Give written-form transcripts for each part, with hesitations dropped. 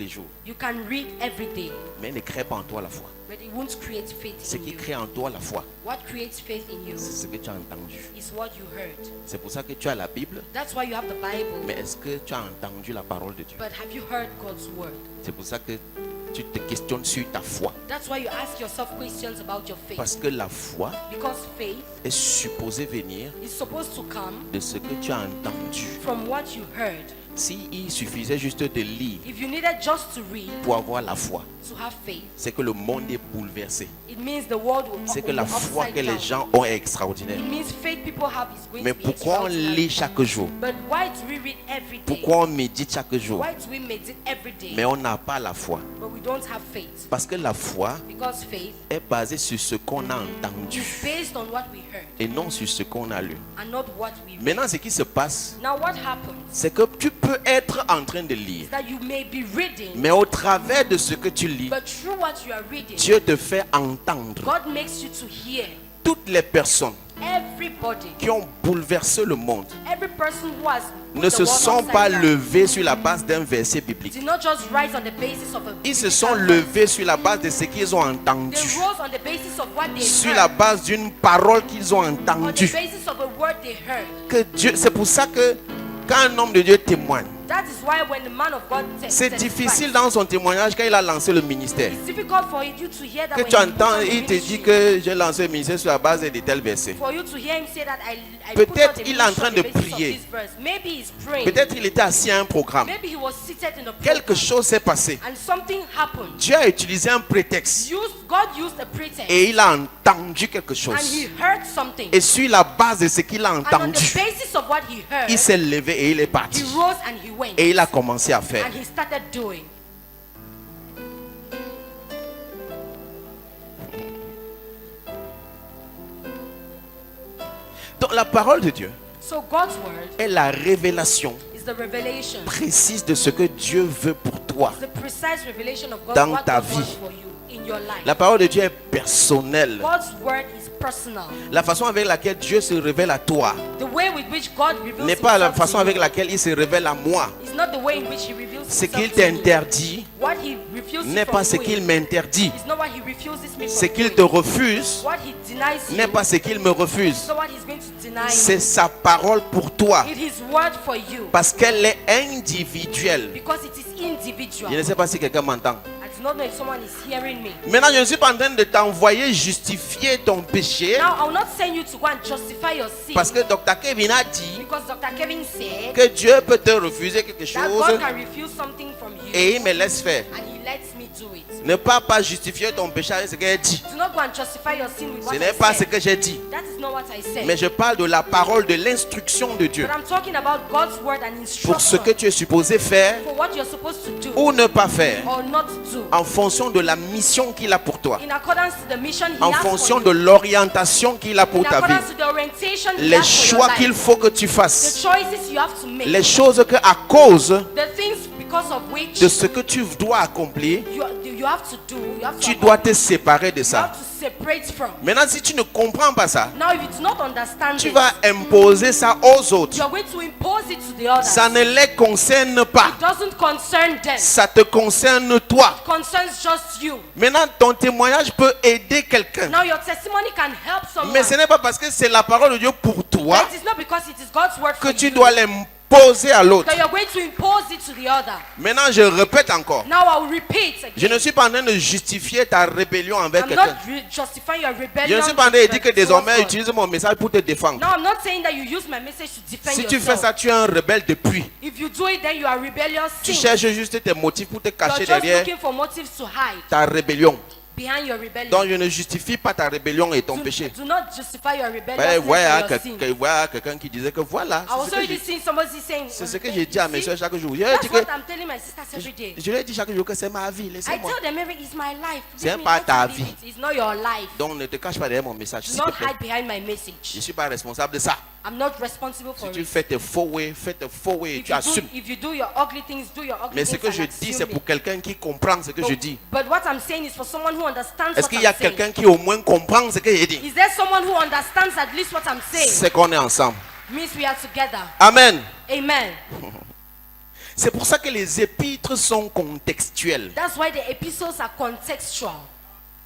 les jours. You can read every day, Mais ne crée pas en toi la foi. but it won't create faith Ce in qui you. crée en toi la foi, What creates faith in you c'est ce que tu as entendu. is what you heard. C'est pour ça que tu as la Bible. That's why you have the Bible. Mais est-ce que tu as entendu la parole de Dieu? But have you heard God's word? C'est pour ça que tu te questionnes sur ta foi. That's why you ask yourself questions about your faith. Parce que la foi Because faith est supposée venir is supposed to come de ce que tu as entendu. from what you heard. S'il suffisait juste de lire If you needed just to read pour avoir la foi, to have faith, c'est que le monde est bouleversé. it means the world will C'est que will la be foi upside que les down. gens ont est extraordinaire. It means faith people have is going Mais to be pourquoi on extraordinary. lit chaque jour? But why do we read every day? Pourquoi on médite chaque jour? Why do we meditate every day? Mais on n'a pas la foi. But we don't have faith. Parce que la foi Because faith est basée sur ce qu'on a entendu is based on what we heard et non sur ce qu'on a lu. and not what we read. Maintenant, ce qui se passe, Now what happens c'est que tu peux être en train de lire, is that you may be reading, mais au travers de ce que tu lis, but through what you are reading, Dieu te fait entendre. God makes you to hear. Toutes les personnes Everybody, qui ont bouleversé le monde every person who has put ne the se world sont upside pas down levés sur la base d'un verset biblique. did not just rise on the basis of a Ils se biblical sont verse. levés sur la base de ce qu'ils ont They entendu, rose on the basis of what they sur heard, la base d'une parole qu'ils ont on the entendue. basis of a word they heard. Que Dieu, c'est pour ça que quand un homme de Dieu témoigne, That is why when the man of God c'est testifies, difficile dans son témoignage quand il a lancé le ministère. it's difficult for you to hear that Que when tu he puts entends, on the il te dit ministry. que j'ai lancé le ministère sur la base de tel verset. For you to hear him say that I Peut-être put out the il est en ministry train on de the basis of prier. this verse. Maybe he's praying. Peut-être il était assis à un programme. Maybe he was seated in a Quelque program chose s'est passé. and something happened. Dieu a utilisé un prétexte God used a pretext et il a entendu quelque and chose. he heard something. Et sur la base de ce qu'il a And on the entendu, basis of what he heard, il s'est levé et il est he parti. rose and he went. Et il a commencé à faire. And he started doing. Donc la parole de Dieu So God's word est la révélation is the revelation. précise de ce que Dieu veut pour toi. It's the precise revelation of God, Dans what ta God wants vie. for you in your life. La parole de Dieu est personnelle. God's word is personal. La façon avec laquelle Dieu se révèle à toi The way with which God reveals n'est pas la himself façon to avec you laquelle il se révèle à moi. is not the way in which he reveals Ce qu'il himself to me. t'interdit What he refuses n'est from pas ce doing qu'il m'interdit. is not what he refuses me Ce from qu'il doing. te refuse What he denies you n'est pas ce qu'il me is refuse. not what he's going to deny C'est you. sa parole pour toi. It is word for you Parce qu'elle est individuelle. because it is individual. Je ne sais pas si quelqu'un m'entend. I do not know if someone is hearing me. Maintenant, je ne suis pas en train de t'envoyer justifier ton péché. Now, I will not send you to go and justify your sin Parce que Dr. Kevin a dit because Dr. Kevin said que Dieu peut te refuser quelque that chose God can refuse something from you et il me laisse faire. and he lets me do it. Ne pas justifier ton péché avec ce qu'elle dit. Do not go and justify your sin with what Ce I n'est pas ce said. que j'ai dit. That is not what I said. Mais je parle de la parole, de l'instruction de Dieu. But I'm talking about God's word and Pour ce que instruction tu es supposé faire for what you're supposed to do ou ne pas faire. or not do En fonction de la mission qu'il a pour toi. in accordance to the mission he En has fonction for de you. l'orientation qu'il a pour In ta vie. accordance to the orientation he Les has for your choix life. qu'il faut que tu The fasses. choices you have to make. Les choses que à cause The things because of which de ce que tu dois accomplir, you have to do. You have to tu dois te séparer de you ça. have to separate from. Maintenant, si tu ne comprends pas ça, Now, if you do not understand tu it, vas imposer ça aux autres. you are going to impose it to the others. Ça ne les concerne pas. It doesn't concern them. Ça te concerne toi. It concerns just you. Maintenant, ton témoignage peut aider quelqu'un. Now, your testimony can help someone. Mais ce n'est pas parce que c'est la parole de Dieu pour toi But it is not because it is God's word que for tu you dois l'imposer à l'autre. that you are going to impose it to the other. Maintenant, je répète encore. Now, I will repeat Je again. ne suis pas en train de justifier ta rébellion envers I'm quelqu'un. not justifying your Je rebellion. ne suis pas en train de dire que towards désormais God. utilise mon message pour te défendre. No, I'm not saying that you use my message to defend Si tu yourself. fais ça, tu es un rebelle depuis. If you do it, then you are rebellious. Tu Sin. cherches juste tes motifs pour te You're cacher just derrière looking for motives to hide ta rébellion. behind your rebellion. Donc je ne justifie pas ta rébellion et ton péché. Do not justify your rebellion. Ouais, voilà your sin. quelqu'un qui disait que voilà, I was c'est ce que already j'ai- seeing somebody saying. c'est ce que j'ai dit à mes soeurs chaque jour. Je leur ai That's dit what que- I'm telling my sisters every day. je leur ai dit chaque jour que c'est ma vie, I laissez-moi. tell them every it's my life. C'est Let me pas let ta you live vie. it. It's not your life. Donc ne te cache pas derrière mon message, Do s'il te not plaît. hide behind my Je message. ne suis pas responsable de ça. I'm not responsible Si for tu it. fais tes faux ways, tu assumes. If you do your ugly things, do your ugly Mais ce things que je and dis, assume c'est it. pour quelqu'un qui comprend ce que je dis. But what I'm saying is for someone who understands Est-ce what qu'il y a I'm saying. quelqu'un qui au moins comprend ce que j'ai dit? Is there someone who understands at least what I'm saying? C'est qu'on est ensemble. Means we are together. Amen. Amen. C'est pour ça que les épîtres sont contextuelles. That's why the epistles are contextual.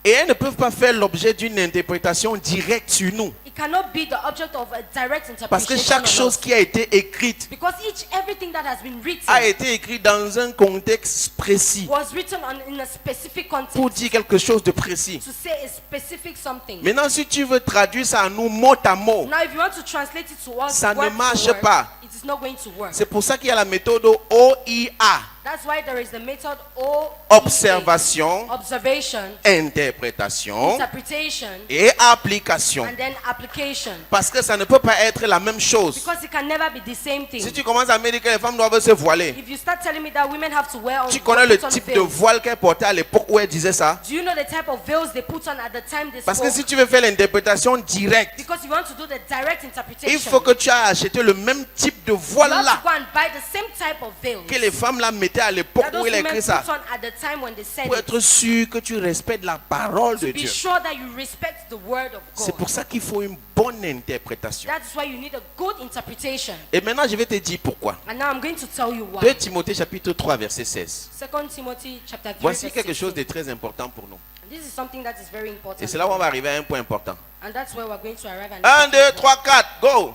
Et elles ne peuvent pas faire l'objet d'une interprétation directe sur nous. It cannot be the object of a direct interpretation. Parce que chaque on chose us. qui a été écrite Because everything that has been written a été écrite dans un contexte précis. was written in a specific context Pour dire quelque chose de précis. to say a specific something. Maintenant, si tu veux traduire ça à nous mot à mot, Now, if you want to translate it to us, ça ne word to marche word, pas. it is not going to work. c'est pour ça qu'il y a la méthode OIA. That's why there is the method OEA, Observation, observation, interprétation interpretation, et application. and then application. Parce que ça ne peut pas être la même chose. Because it can never be the same thing. Si tu commences à me dire que les femmes doivent se voiler, If you start telling me that women have to wear tu connais le put on type de veils, voile qu'elle portait à l'époque où elle disait ça? do you know the type of veils they put on at the time they Parce que spoke? si tu veux faire l'interprétation directe, Because you want to do the direct interpretation, il faut que tu aies acheté le même type de you voile have là to go and buy the same type of veils que les femmes là mettaient à l'époque that où those il a women écrit put ça. on at the time when they said Pour it. être sûr que tu respectes la parole de Be Dieu. sure that you respect the word of C'est God. pour ça qu'il faut une bonne interprétation. That's why you need a good interpretation. Et maintenant, je vais te dire pourquoi. And now I'm going to tell you 2 why. Timothée chapitre 3 verset 16. 2 Timothy chapter 3 Voici verse quelque chose 16. de très important pour nous. And this is something that is very important. Et c'est là où on va arriver à un point important. And that's where we're going to arrive. 1, 2, 3, 4, go!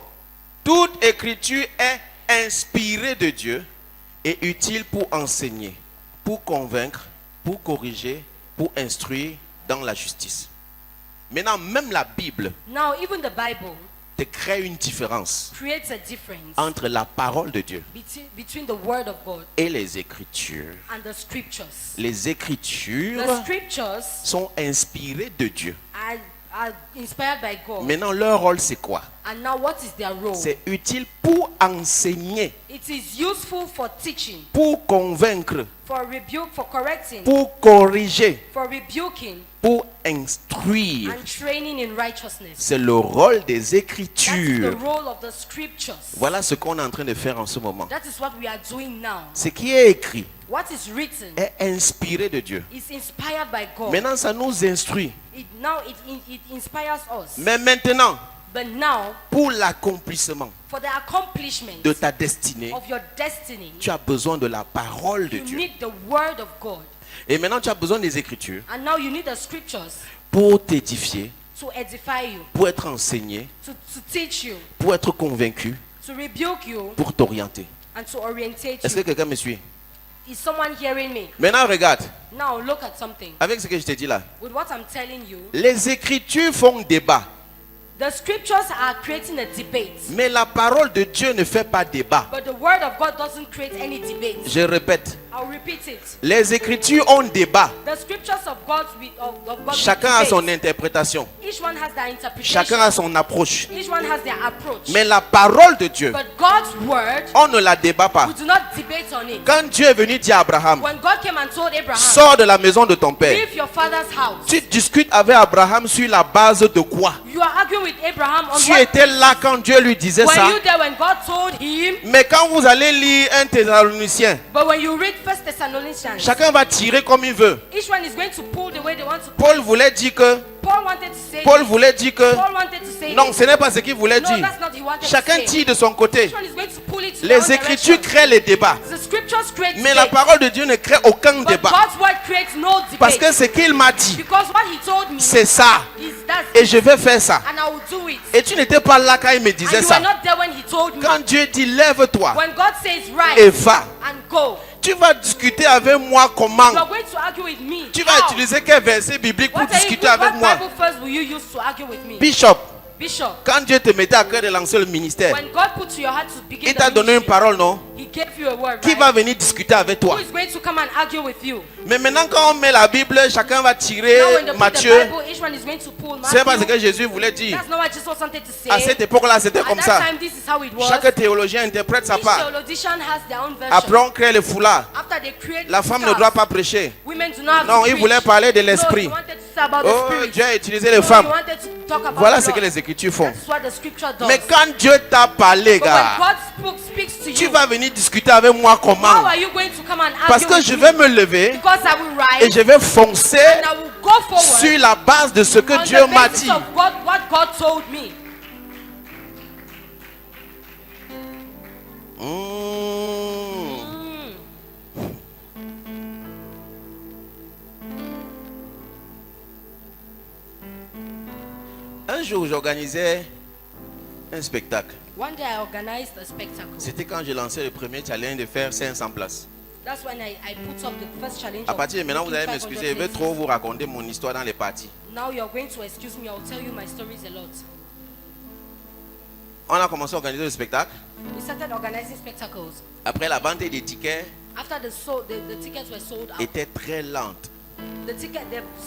Toute écriture est inspirée de Dieu et utile pour enseigner, pour convaincre, pour corriger, pour instruire dans la justice. Maintenant, même la Bible Now, even the Bible te crée une différence creates a difference entre la parole de Dieu between the word of God et les Écritures. and the scriptures. Les Écritures The scriptures sont inspirées de Dieu. are inspired by God. Maintenant, leur rôle, c'est quoi? And now, what is their role? C'est utile pour enseigner, It is useful for teaching, pour convaincre, for rebuke, for correcting, pour corriger, for rebuking, pour instruire. and training in righteousness. C'est le rôle des That is the Écritures. role of the scriptures. Voilà ce qu'on est en train de faire en ce moment. That is what we are doing now. Ce qui est écrit What is written est inspiré de Dieu. is inspired by God. Maintenant, ça nous instruit. It inspires us. Mais maintenant, But now, pour l'accomplissement for the accomplishment de ta destinée, of your destiny, tu as besoin de la parole de you Dieu. need the word of God. Et maintenant, tu as besoin des Écritures And now you need the scriptures pour t'édifier, to edify you, pour être enseigné, to teach you, pour être convaincu, to rebuke you, pour t'orienter. and to orientate Est-ce que you. quelqu'un me suit? Is someone hearing me? Maintenant, regarde, Now look at something. avec ce que je t'ai dit là. With what I'm telling you, Les Écritures font débat, the scriptures are creating a debate. mais la parole de Dieu ne fait pas débat. But the word of God doesn't create any debate. Je répète, I'll repeat it. les Écritures ont débat. The scriptures of God Chacun a son interprétation. Each one has their interpretation. Chacun a son approche. Each one has their approach. Mais la parole de Dieu, But God's word, on ne la débat pas. we do not debate on it. Quand Dieu est venu dire à Abraham, When God came and told Abraham, sors de la maison de ton père, leave your father's house, tu discutes avec Abraham sur la base de quoi? you are arguing with Abraham on Tu what? étais là quand Dieu lui disait Were ça. you there when God told him? Mais quand vous allez lire un Thessalonicien, But when you read 1 Thessalonians, chacun va tirer comme il veut. each one is going to pull the way they want to. Paul voulait dire que, Paul wanted to say. Paul voulait dire que, Paul wanted to say. non, this. ce n'est pas ce qu'il voulait No, dire. that's not what he wanted Chacun to say. tire de son côté. Each one is going to pull it to their Les own Écritures direction. créent les débats. The scriptures create Mais la debate, parole de Dieu ne crée aucun but débat. God's word creates no debate. Parce que ce qu'il m'a dit, Because what he told me c'est ça. is that's Et je vais faire ça. and I will do it. Et tu n'étais pas là quand il me And disait you ça. were not there when he told me. Quand Dieu dit lève-toi When God says rise et va, and go, tu vas discuter avec moi comment? you are going to argue with me. Tu vas How? utiliser quel verset biblique pour What, discuter avec what moi? Bible verse will you use to argue with me? Bishop, Bishop, quand Dieu te mettait à cœur de lancer le ministère, when God put to your heart to begin il the t'a donné une ministry, parole, non? he gave you a word, Qui right? va venir discuter avec Who toi? is going to come and argue with you? Mais maintenant, quand on met la Bible, chacun va Now tirer when they put the Matthieu. Bible, each one is going to pull C'est pas ce Matthew. que Jésus voulait dire. That's not what Jesus wanted to say. À cette époque-là, c'était At comme that ça. time, this is how it was. Chaque théologien interprète sa Each part. theologian has their own version. Après, on crée le foulard. After they create La femme ne scarves, doit pas prêcher. women do not have Non, to il preach. voulait parler de No, l'esprit. he wanted to say about Oh, the spirit. Dieu a utilisé les No, he femmes. wanted to talk about Voilà the ce que Lord. les Écritures font. That's what the scripture does. Mais quand Dieu t'a parlé, But when gars, God speaks to tu you, vas venir discuter avec moi how comment? are you going to come and argue Parce que with je me? vais me lever Because I will et rise je vais foncer and I will go forward sur la base de ce que on Dieu the m'a basis dit. of what God told me. Mmh. Un jour, j'organisais un spectacle. One day I organized a spectacle. C'était quand j'ai lancé le premier challenge de faire 500 places. That's when I put up the first challenge. À of partir de maintenant, vous allez making m'excuser. Je 500 vais places. trop vous raconter mon histoire dans les parties. Now you're going to excuse me. I'll tell you my stories a lot. On a commencé à organiser le spectacle. We started organizing spectacles. Après, la vente des tickets After the tickets were sold out, était très lente. the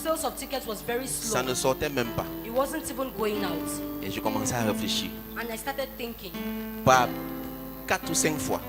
sales of tickets was very slow. Ça ne sortait même pas. It wasn't even going out. Et je commençais à réfléchir. And I started thinking Par 4 ou 5 fois.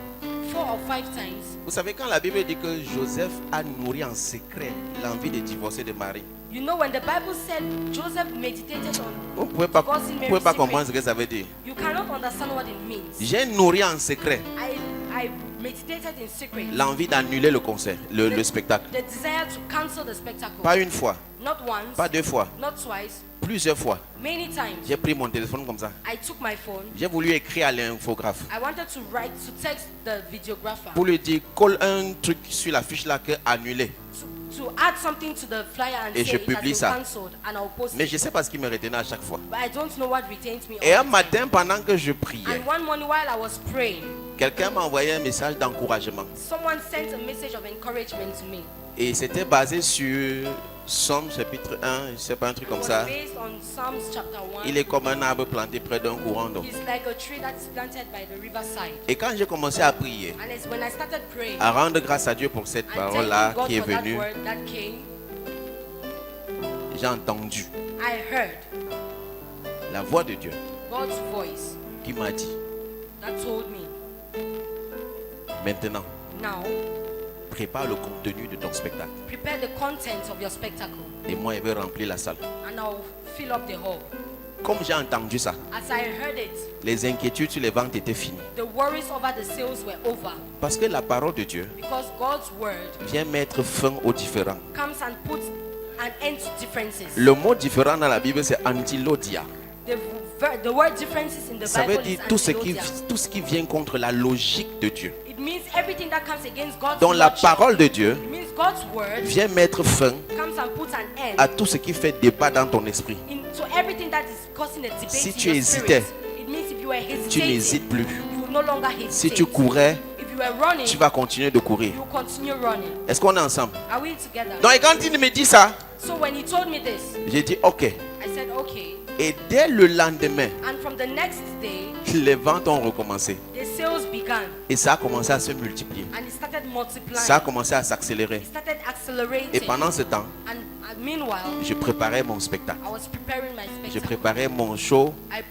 4 or 5 times. Vous savez, quand la Bible dit que Joseph a nourri en secret l'envie de divorcer de Marie, You know, when the Bible said Joseph meditated on, vous ne pouvez pas comprendre ce que ça veut dire. you cannot understand what it means. J'ai nourri en secret I meditated in secret l'envie d'annuler le concert, le spectacle. the desire to cancel the spectacle. Pas une fois, Not once, pas 2 fois, not twice, plusieurs fois. many times. J'ai pris mon téléphone comme ça. I took my phone. J'ai voulu écrire à l'infographe I wanted to text the videographer pour lui dire colle un truc sur la fiche là que annulé. to add something to the flyer and Et say je it has publie been ça. cancelled, and I'll post Mais it. je sais pas ce qui me retenait à chaque fois. But I don't know what retains me. Et all un the time. matin, pendant que je priais, And one morning while I was praying, quelqu'un m'a envoyé un message d'encouragement. someone sent a message of encouragement to me. Et c'était basé sur Somme chapitre 1, je sais pas, un truc It comme was ça. based on Psalms chapter 1. Il est comme un arbre planté près d'un courant d'eau. It's like a tree that's planted by the riverside. Et quand j'ai commencé à prier, And it's when I started praying à rendre grâce à Dieu pour cette and parole-là thanking God qui est for that venue, word that came, j'ai entendu I heard la voix de Dieu God's voice qui m'a dit, that told me, maintenant, now prépare le contenu de ton spectacle. prepare the content of your spectacle Et moi, je vais remplir la salle. and I'll fill up the hall. Comme j'ai entendu ça, As I heard it, les inquiétudes sur les ventes étaient finies. the worries over the sales were over Parce que la parole de Dieu because God's word vient mettre fin aux différends. comes and puts an end to differences. Le mot différent dans la Bible, c'est antilodia. The word differences in the Ça veut Bible is dire antilogia. tout ce qui vient contre la logique de Dieu. It means everything that comes against God's Donc la logic. parole de Dieu It means God's word vient mettre fin comes and puts an end à tout ce qui fait débat dans ton esprit. into everything that is causing a debate Si in tu your hésitais, spirit. It means if you were Tu hesitating, n'hésites plus. you will no longer hesitate. Si tu courais, If you were running, tu vas continuer de courir. you continue running. Est-ce qu'on est ensemble? Are we together? Donc et quand il me dit ça, So when he told me this, j'ai dit ok. I said okay. Et dès le lendemain, And from the next day, les ventes ont recommencé. the sales began Et ça a commencé à se multiplier. and it started multiplying. Ça a commencé à s'accélérer. It started accelerating. Et pendant ce temps, And meanwhile, je préparais mon spectacle. I was preparing my Je spectacle. préparais mon show I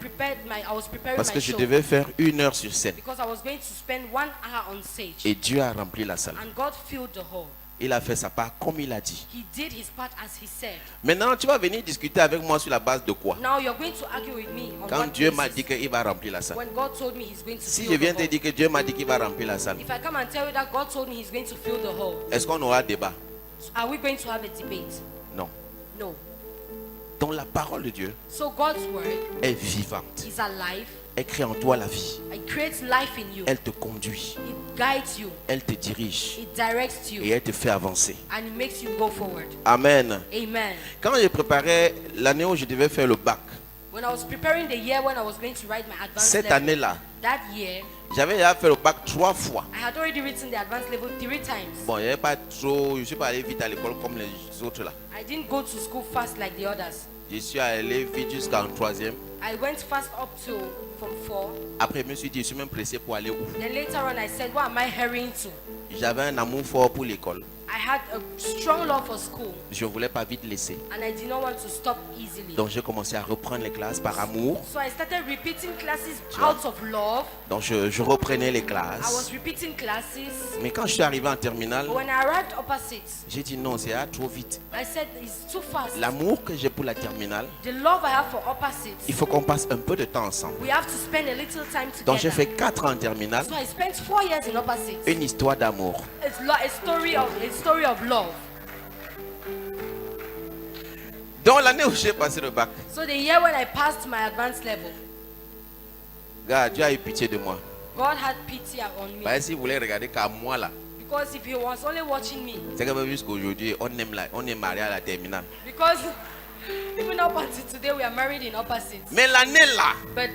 was preparing parce my que je show devais faire 1 heure sur scène. because I was going to spend 1 hour on stage. Et Dieu a rempli la salle. And God filled the hall. Il a fait sa part comme il a dit. He did his part as he said. Maintenant, tu vas venir discuter avec moi sur la base de quoi? Now you're going to argue with me on Quand what Dieu m'a basis. dit qu'il va remplir la salle. When God told me he's going to Si fill je the viens te hall. dire que Dieu m'a dit qu'il va remplir la salle, If I come and tell you that God told me he's going to fill the hall, est-ce qu'on aura débat? are we going to have a debate? Non. No. Donc la parole de Dieu So God's word est vivante. is alive. Elle crée en toi la vie. It creates life in you. Elle te conduit. It guides you. Elle te dirige. It directs Et you. elle te fait avancer. And it makes you go forward. Amen. Amen. Quand j'ai préparé l'année où je devais faire le bac, When I was preparing the year when I was going to write my advanced cette level, année-là, that year, j'avais déjà fait le bac 3 fois. I had already written the advanced level 3 times. Bon, je ne suis pas allé vite à l'école comme les autres là. I didn't go to school fast like the others. Je suis allé vite jusqu'en 3e. I went fast up to from 4. Après, je me suis dit, je suis même pressé pour aller où? Then later on I said, what am I hurrying to? J'avais un amour fort pour l'école. I had a strong love for school Je ne voulais pas vite laisser. and I did not want to stop easily. Donc j'ai commencé à reprendre les classes par amour. So I started repeating classes vois. out of love. Donc je reprenais les I was classes. repeating classes. Mais quand je suis arrivé en terminale, But when I arrived opposite, j'ai dit non, c'est trop vite. I said, it's too fast. L'amour que j'ai pour la terminale, The love I have for opposites, il faut qu'on passe un peu de temps ensemble. we have to spend a little time Donc j'ai together. fait 4 ans en terminale, So I spent 4 years in opposites. une histoire d'amour. It's a story of love. Donc l'année où j'ai passé le bac, So the year when I passed my advanced level, gars, Dieu a eu pitié de moi. God had pity on me. Parce que si vous voulez regarder qu'à moi là, Because if he was only watching me, c'est que même jusqu'à aujourd'hui, on est marié à la terminale. because Even up until today, we are married in opposites. Mais l'année là, But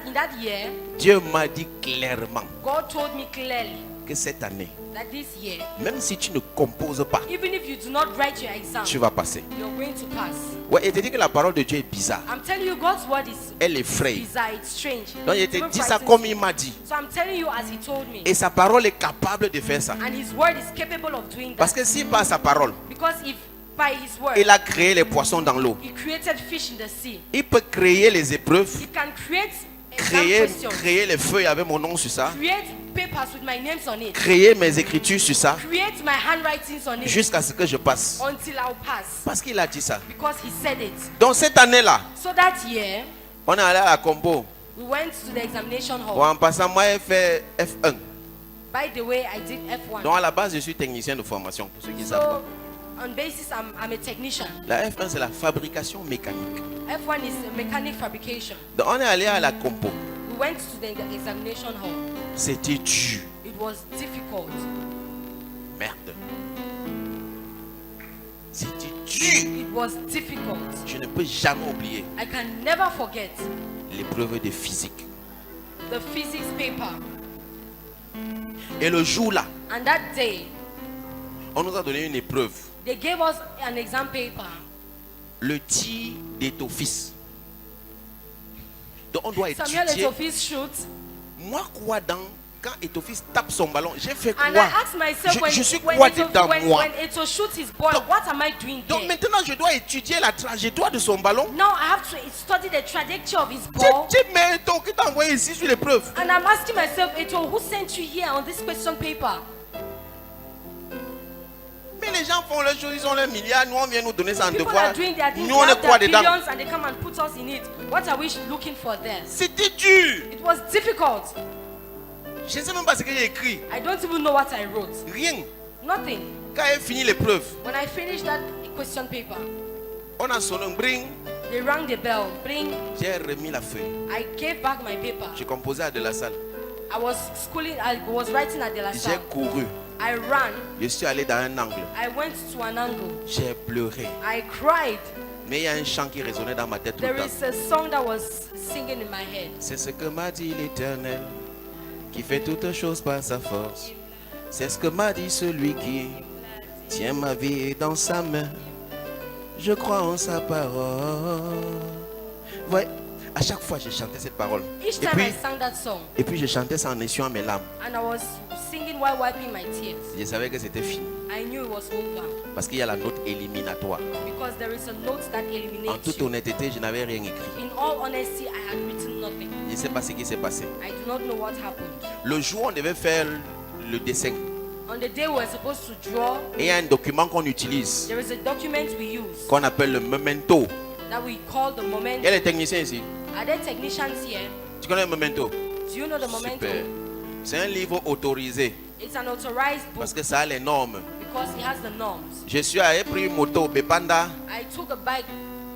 in that year, Dieu m'a dit clairement God told me clearly que cette année, that this year, même si tu ne composes pas, even if you do not write your exam, tu vas passer. you're going to pass. Ouais, il te dit que la parole de Dieu est bizarre. I'm telling you, God's word is Elle effraie. bizarre, it's strange. Donc il It's te even dit ça frightening. comme il m'a dit. So I'm telling you as He told me. Et sa parole est capable de faire ça. And His word is capable of doing Parce that. que si par sa parole, Because if by His word, il a créé les poissons dans l'eau, He created fish in the sea, il peut créer les épreuves, He can create exam questions, créer les feuilles avec mon nom sur ça, create papers with my names on it, créer mes écritures sur ça, create my handwritings on it jusqu'à ce que je passe. until I'll pass. Parce qu'il a dit ça. Because He said it. Donc cette année-là, So that year, on est allé à la compo. we went to the examination hall. Bon, en passant, moi, j'ai fait F1. By the way, I did F1. Donc à la base, je suis technicien de formation, pour ceux qui savent pas. So, on basis, I'm a technician. La F1, c'est la fabrication mécanique. F1 is mechanic fabrication. Donc on est allé à la compo. We went to the examination hall. C'était dur. It was difficult. Merde. C'était dur. It was difficult. Je ne peux jamais oublier I can never forget l'épreuve de physique. the physics paper. Et le jour-là, And that day, on nous a donné une épreuve. they gave us an exam paper. Le tir d'étophis. Donc on doit Samuel étudier. Etophis shoot. Moi, quoi dans quand Etophis tape son ballon, j'ai fait quoi? And I asked myself, Je suis quoi dedans, moi? when Eto shoots his ball, Donc- what am I doing Donc there? maintenant, je dois étudier la trajectoire de son ballon. Now I have to study the trajectory of his ball. Mais Eto qui t'a envoyé ici sur l'épreuve. And I'm asking myself, Eto, who sent you here on this question paper? Mais les gens font leurs choses, ils ont leurs milliards. Nous, on vient nous donner ça en People devoir. are doing their things, Nous, they on est have quoi their dedans? billions and they come and put us in it. What are we looking for there? C'était dur. It was difficult. Je ne sais même pas ce que j'ai écrit. I don't even know what I wrote. Rien. Nothing. Quand j'ai fini l'épreuve, When I finished that question paper, on a sonné un bring. they rang the bell. Bring. J'ai remis la feuille. I gave back my paper. J'ai composé à de la salle. I was schooling. I was writing at De La J'ai Salle. couru. I ran. Je suis allé dans un angle. I went to an angle. J'ai pleuré. I cried. Mais il y a un chant qui résonnait dans ma tête tout le There temps. is a song that was singing in my head. C'est ce que m'a dit l'Éternel, qui fait toutes choses par sa force. C'est ce que m'a dit celui qui tient ma vie dans sa main. Je crois en sa parole. Ouais, à chaque fois je chantais cette parole. Each time I sang that song, Et puis je chantais ça en essuyant mes larmes. and I was singing while wiping my tears, Je savais que c'était fini. I knew it was over Parce qu'il y a la note éliminatoire. because there is a note that En eliminates toute you. honnêteté, je n'avais rien écrit. In all honesty, I had written nothing. Je ne sais pas ce qui s'est passé. I do not know what happened. Le jour où on devait faire le dessin, On the day we were supposed to draw, et il y a un document qu'on utilise, there is a document we use qu'on appelle le memento. that we call the Il y a memento. les techniciens ici. Are there technicians here? Tu connais le memento? Do you know the memento? Super. C'est un livre autorisé It's an authorized book parce que ça a les normes. because it has the norms. Je suis allé prendre une moto Bepanda I took a bike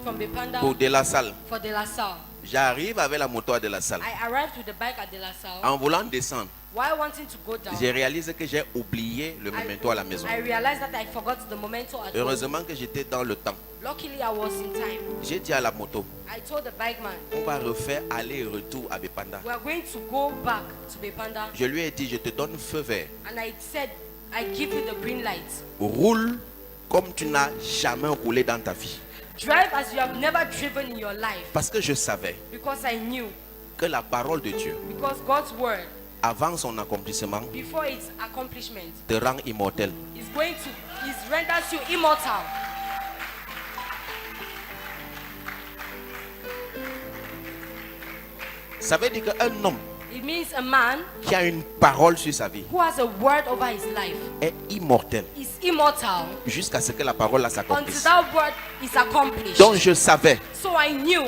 from Bepanda pour De La Salle. for De La Salle. J'arrive avec la moto à De La Salle. I arrived with the bike at De La Salle. En voulant descendre, While wanting to go down, j'ai réalisé que j'ai oublié le memento à la maison. I realized that I forgot the memento at home. Heureusement que j'étais dans le temps. Luckily, I was in time. J'ai dit à la moto, I told the bike man, on va refaire aller-retour à Bepanda. we are going to go back to Bepanda. Je lui ai dit, je te donne feu vert. And I said, I give you the green light. Roule comme tu n'as jamais roulé dans ta vie. Drive as you have never driven in your life. Parce que je savais Because I knew, que la parole de Dieu, because God's word, avant son accomplissement, before its accomplishment, te rend immortel. is renders you immortal. Ça veut dire qu'un homme It means a man qui a une parole sur sa vie who has a word over his life est immortel is immortal jusqu'à ce que la parole là until s'accomplisse. that word is accomplished. Donc je savais So I knew,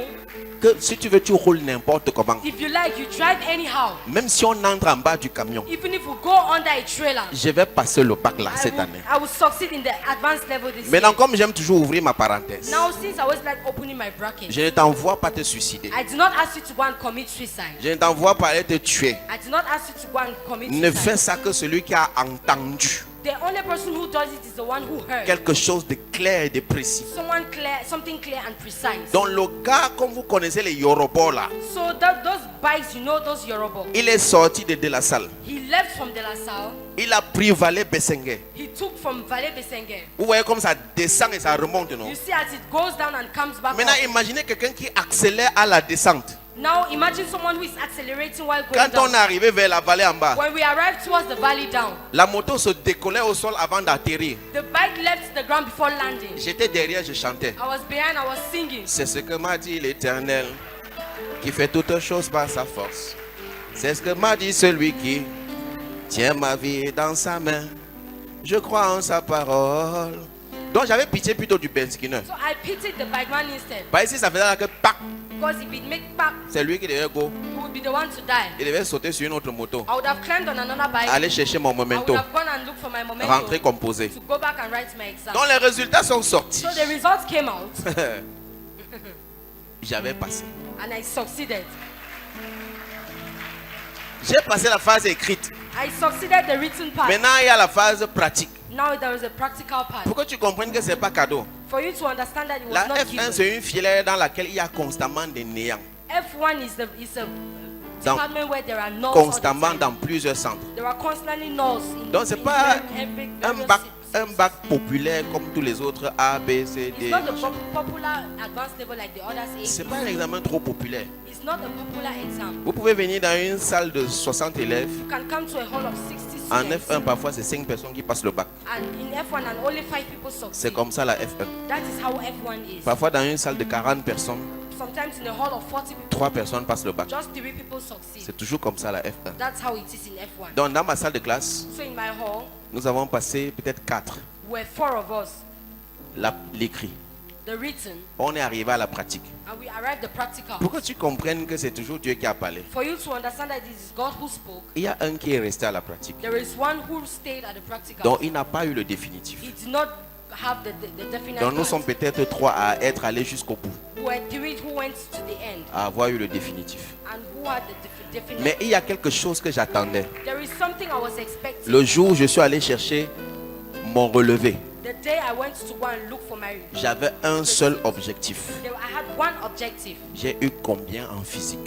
que si tu veux, tu roules n'importe comment. if you like, you drive anyhow. Même si on entre en bas du camion, Even if we go under a trailer, je vais passer le bac là cette année. I will succeed in the advanced level this Maintenant, year. comme j'aime toujours ouvrir ma parenthèse, Now, since I always like opening my bracket, je ne t'envoie pas te suicider. I do not ask you to go and commit suicide. Je ne t'envoie pas aller te tuer. I do not ask you to go and commit Ne suicide. fais ça que celui qui a entendu The only person who does it is the one who heard. Quelque chose de clair et de précis. Someone clear, something clear and precise. Donc le gars, comme vous connaissez les Yoruba là, So that those bikes, you know, those Yoruba. il est sorti de la salle. He left from De La Salle. Il a pris Valet Bessengue. He took from Valley Besengue. Vous voyez comme ça descend et ça remonte, non? You see as it goes down and comes back Maintenant, up. imaginez quelqu'un qui accélère à la descente. Now imagine someone who is accelerating while going Quand on down. est arrivé vers la vallée en bas, When we arrived towards the valley down, la moto se décollait au sol avant d'atterrir. the bike left the ground before landing. J'étais derrière, je chantais. I was behind, I was singing. C'est ce que m'a dit l'Éternel, qui fait toutes choses par sa force. C'est ce que m'a dit celui qui tient ma vie dans sa main. Je crois en sa parole. Donc j'avais pitié plutôt du Ben Skinner. So I pitied the bike man instead. Bah ici ça faisait là que pac, Because if it make back, c'est lui qui devait go. he would be the one to die. Il devait sauter sur une autre moto. I would have climbed on another bike. Aller chercher mon I would memento. have gone and looked for my memento Rentrer composé. to go back and write my exam. Donc les résultats sont sortis. So the results came out J'avais passé. and I succeeded. J'ai passé la phase écrite. I succeeded the written part. Maintenant il y a la phase pratique. Now there is a practical part. Pour que tu comprennes que c'est pas cadeau. For you to understand that it was La not F1 given. c'est une filière dans laquelle il y a constamment des néants. F1 is a Dans- department where there are nulls all the Constamment time. dans plusieurs centres. There are constantly nulls in, Donc c'est in pas every un various bac, cities. un bac populaire comme tous les autres A, B, C, It's D. not a popular advanced level like the others. C'est A. pas un examen trop populaire. It's not a popular exam. Vous pouvez venir dans une salle de 60 élèves. You can come to a hall of 60 En students. F1 parfois c'est 5 personnes qui passent le bac. And in F1 and only 5 people C'est succeed. comme ça la F1. That is how F1 is. Parfois dans une salle de 40 personnes, Sometimes in a hall of 40 people, 3 personnes passent le bac. just 3 people succeed. C'est toujours comme ça la F1. That's how it is in F1. Donc dans ma salle de classe, So in my hall, nous avons passé peut-être 4 were 4 of us, l'écrit. the written, On est arrivé à la pratique. and we arrived the practical. Pour que tu comprennes que c'est toujours Dieu qui a parlé, For you to understand that it is God who spoke, il y a un qui est resté à la pratique. there is one who stayed at the practical. Donc il n'a pas eu le définitif. He did not have the definite Donc nous sommes part. peut-être 3 à être allés jusqu'au bout, Were 3 who went to the end à avoir eu le définitif. and who had the definite. Mais il y a quelque chose que j'attendais. There is something I was expecting. Le jour où je suis allé chercher mon relevé, The day I went to go and look for my, j'avais un seul objectif. I had one objective. J'ai eu combien en physique?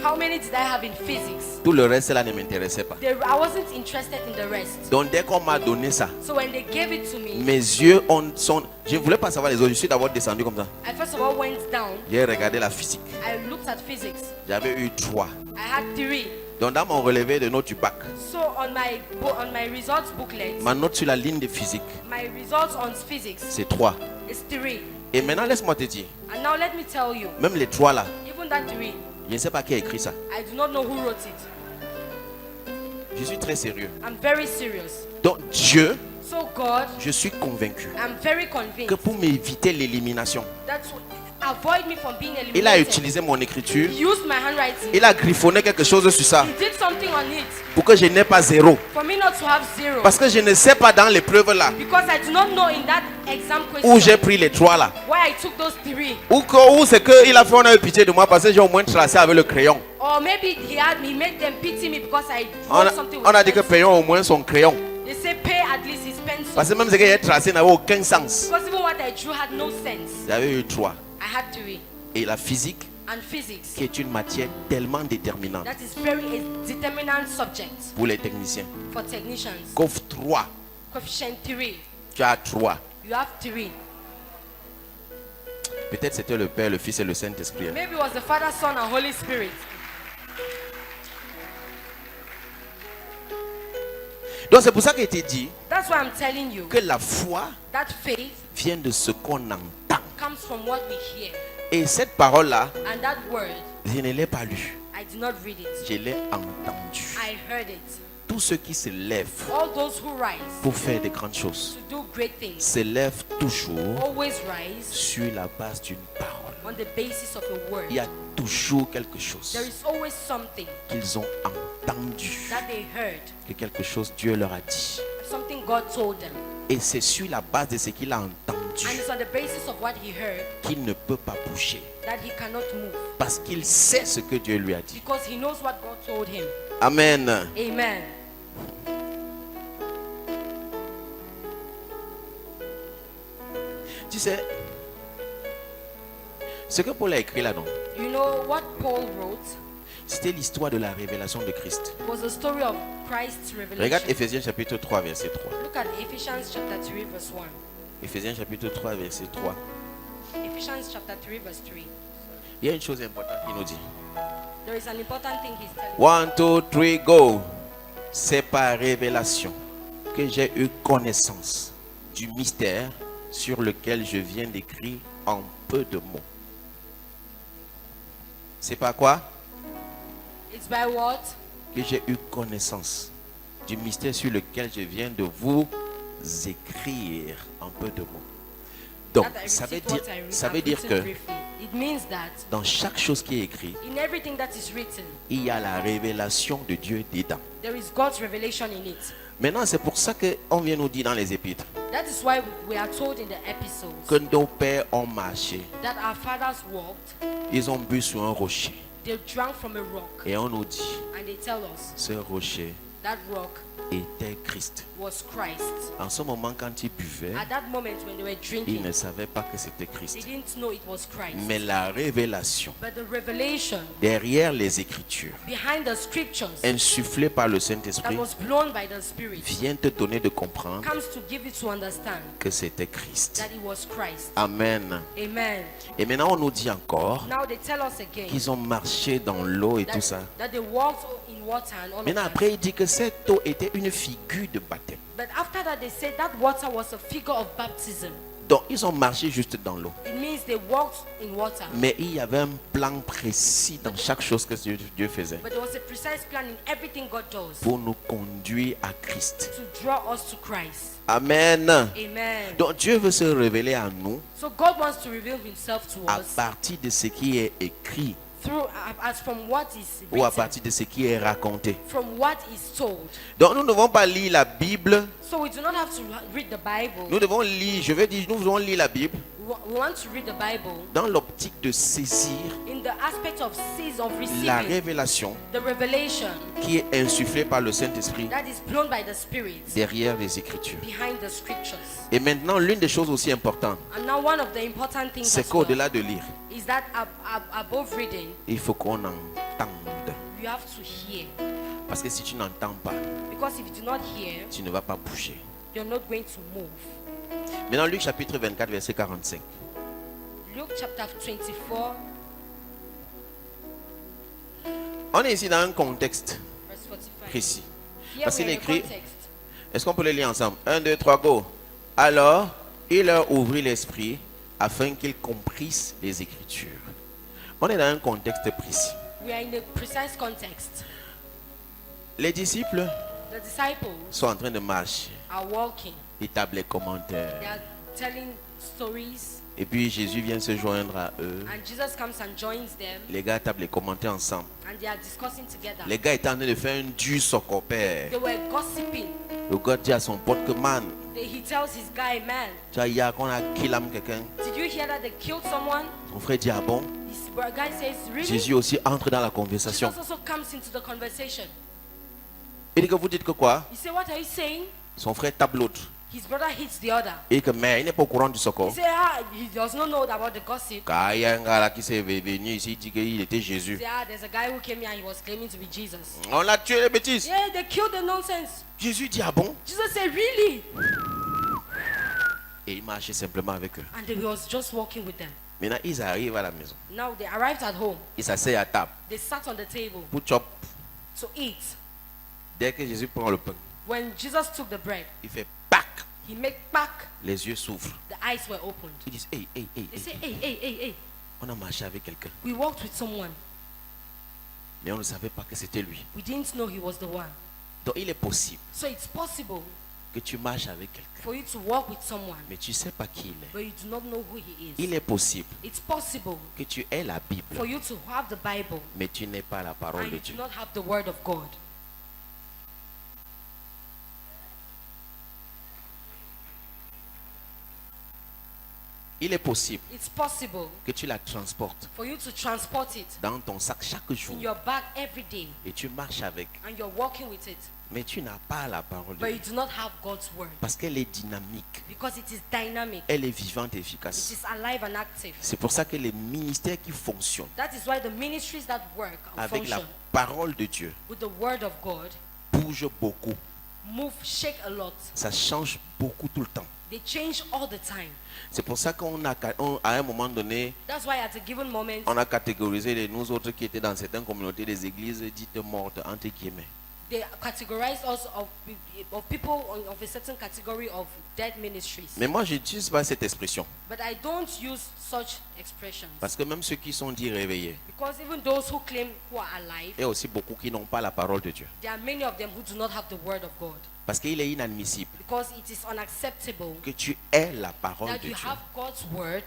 How many did I have in physics? Tout le reste là ne m'intéressait pas. I wasn't interested in the rest. Donc dès qu'on m'a donné ça, So when they gave it to me, mes yeux sont... Je ne voulais pas savoir les autres, je suis d'abord descendu comme ça. I first of all went down. J'ai regardé la physique. I looked at physics. J'avais eu 3. I had 3. Donc dans mon relevé de notes du bac, So on my results booklet, ma note sur la ligne de physique, my results on physics c'est 3. is 3. Et maintenant laisse-moi te dire, And now let me tell you, même les 3 là, even that 3, je ne sais pas qui a écrit ça. I do not know who wrote it. Je suis très sérieux. I'm very serious. Donc Dieu, So God, je suis convaincu I'm very que convinced pour m'éviter l'élimination, that to avoid me from being il a eliminated, utilisé mon écriture, he used my handwriting. il a griffonné quelque chose sur ça He did something on it pour que je n'ai pas 0. for me not to have 0. Parce que je ne sais pas dans l'épreuve là Because I do not know in that exam où j'ai question pris les 3 là. why I took those 3. Ou c'est qu'il a fait on a eu pitié de moi parce que j'ai au moins tracé avec le crayon. Or maybe he made them pity me because I On wrote something with a dit que pencil. payons au moins son crayon. They say pay at least his pencil. Parce que même ce que j'ai tracé n'avait aucun sens. Because even what I drew had no sense. J'avais eu 3. I had 3. Et la physique, And physics, qui est une matière tellement déterminante that is very a determinant subject pour les techniciens. for technicians. Qu'offre 3. Coefficient 3. Tu as 3. You have 3. Peut-être c'était le Père, le Fils et le Saint-Esprit. Maybe it was the Father, Son, and Holy Spirit. Donc c'est pour ça qu'il était dit That's why I'm telling you que la foi that faith vient de ce qu'on entend. comes from what we hear. Et cette parole-là, And that word, je ne l'ai pas lue. I did not read it. Je l'ai entendue. I heard it. Tous ceux qui se lèvent All those who rise pour faire des grandes choses to do great things se lèvent toujours always rise sur la base d'une parole. on the basis of a word. Il y a toujours quelque chose There is always something qu'ils ont entendu, that they heard, que quelque chose Dieu leur a dit. something God told them. Et c'est sur la base de ce qu'il a entendu And it's on the basis of what he heard qu'il ne peut pas bouger. that he cannot move. Parce qu'il sait ce que Dieu lui a dit. Because he knows what God told him. Amen. Amen. Tu sais, ce que Paul a écrit là-dedans, You know what Paul wrote c'était l'histoire de la révélation de Christ. was the story of Christ's revelation. Regarde Éphésiens chapitre 3, verset 3. Look at Ephesians chapter 3 verse 1. Éphésiens chapitre 3, verset 3. Ephesians chapter 3 verse 3. Il y a une chose importante qu'il nous dit. There is an important thing he's telling 1, 2, 3, go. C'est par révélation que j'ai eu connaissance du mystère sur lequel je viens d'écrire en peu de mots. C'est pas quoi? It's by what? Que j'ai eu connaissance du mystère sur lequel je viens de vous écrire en peu de mots. Donc, That I ça veut received dire, what I ça have veut dire written que briefly. It means that dans chaque chose qui est écrite, in everything that is written, il y a la révélation de Dieu dedans. there is God's revelation in it. Maintenant, c'est pour ça qu'on vient nous dire dans les épîtres That is why we are told in the epistles que nos pères ont marché, that our fathers walked, ils ont bu sur un rocher. they drank from a rock, Et on nous dit, and they tell us ce rocher that rock était Christ. was Christ. En ce moment, quand ils buvaient, At that moment when they were ils drinking, ne savaient pas que c'était they Christ. didn't know it was Christ. Mais la révélation But the revelation derrière les Écritures, behind the scriptures insufflée par le that Saint-Esprit, was blown by the Spirit vient te donner de comprendre comes to give you to understand que c'était Christ. that it was Christ. Amen. Amen. Et maintenant, on nous dit encore Now they tell us again qu'ils ont marché dans l'eau et tout ça. that they walked in water and all of Maintenant, that. après, il dit que cette eau était une figure de baptême. But after that, they said that water was a figure of baptism. Donc, ils ont marché juste dans l'eau. It means they walked in water. Mais il y avait un plan précis dans chaque chose que Dieu faisait But there was a precise plan in everything God does pour nous conduire à Christ. to draw us to Christ. Amen. Amen. Donc, Dieu veut se révéler à nous So God wants to reveal himself to à us partir de ce qui est écrit through as from what is ou à written, partir de ce qui est raconté. from what is told. Donc, nous ne devons pas lire la Bible. So we do not have to read the Bible. Nous devons lire, je vais dire, nous devons lire la Bible We want to read the Bible dans l'optique de saisir in the aspect of seas of la receiving révélation the revelation qui est insufflée par le Saint-Esprit that is blown by the Spirit derrière les Écritures. behind the scriptures. Et maintenant, l'une des choses aussi importantes, And now one of the important things c'est as well qu'au-delà de lire, is that above reading, il faut qu'on entende. you have to hear. Parce que si tu n'entends pas, Because if you do not hear, tu ne vas pas bouger. you're not going to move. Maintenant, Luc chapitre 24, verset 45. Luke chapter 24, On est ici dans un contexte verse 45. précis. Here Parce we qu'il are in écrit, context. est-ce qu'on peut le lire ensemble? 1, 2, 3, go. Alors, il leur ouvrit l'esprit afin qu'ils comprissent les Écritures. On est dans un contexte précis. We are in a precise context. Les disciples The disciples sont en train de marcher. are walking. Ils tapent les commentaires. They are telling stories. Et puis Jésus vient se joindre à eux. And Jesus comes and joins them. Les gars tapent les commentaires ensemble. And they are discussing together. Les gars étaient en train de faire un dur socopère. They were gossiping. Le gars dit à son pote que man, He tells his guy, man, tu vois, hier qu'on a killé quelqu'un. did you hear that they killed someone? Mon frère dit ah bon. His guy says, really? Jésus aussi entre dans la Jesus conversation. also comes into the conversation. Il dit que vous dites que quoi? He said, what are you saying? Son frère tape l'autre. His brother hits the other. Il dit que mais il n'est pas au courant du He soco. said, he does not know about the gossip. Car il y a un gars là qui s'est venu ici, il dit qu'il était Jésus. He said, there's a guy who came here and he was claiming to be Jesus. On l'a tué les bêtises. Yeah, they killed the nonsense. Jésus dit ah bon. Jesus said, really? Et il marchait simplement avec eux. And he was just walking with them. Maintenant ils arrivent à la maison. Now they arrived at home. Ils s'asseyent à table. They sat on the table Pour chop. to eat. Dès que Jésus prend le pain, When Jesus took the bread, il fait pac. he made back, Les yeux s'ouvrent. the eyes were opened. Ils disent hey, hey, hey, They hey, say, hey. hey. On a marché avec quelqu'un. We walked with someone. Mais on ne savait pas que c'était lui. We didn't know he was the one. Donc il est possible So it's possible que tu marches avec quelqu'un. for you to walk with someone, Mais tu ne sais pas qui il est. but you do not know who he is. Il est possible It's possible que tu aies la for Bible, you to have the Bible mais tu n'aies pas la parole and de you Dieu. do not have the word of God. il est possible It's possible que tu la transportes for you to transport it dans ton sac chaque jour in your bag every day et tu marches avec. and you're walking with it, Mais tu n'as pas la parole de but you Dieu do not have God's word parce qu'elle est dynamique, because it is dynamic, elle est vivante et it efficace. is alive and active. C'est pour ça que les ministères qui fonctionnent That is why the ministries that work and avec la function parole de Dieu with the word of God bougent beaucoup. move, shake a lot. Ça change beaucoup tout le temps. They change all the time. C'est pour ça à un moment donné, That's why at a given moment, on a catégorisé nous autres qui étaient dans certaines communautés des églises dites mortes, entre guillemets. they categorized us of people of a certain category of dead ministries. Mais moi, je n'utilise pas cette expression. But I don't use such expressions Parce que même ceux qui sont dits réveillés, because even those who claim who are alive, il y a aussi beaucoup qui n'ont pas la parole de Dieu. there are many of them who do not have the word of God Parce qu'il est inadmissible because it is unacceptable que tu aies la parole that de you Dieu have God's word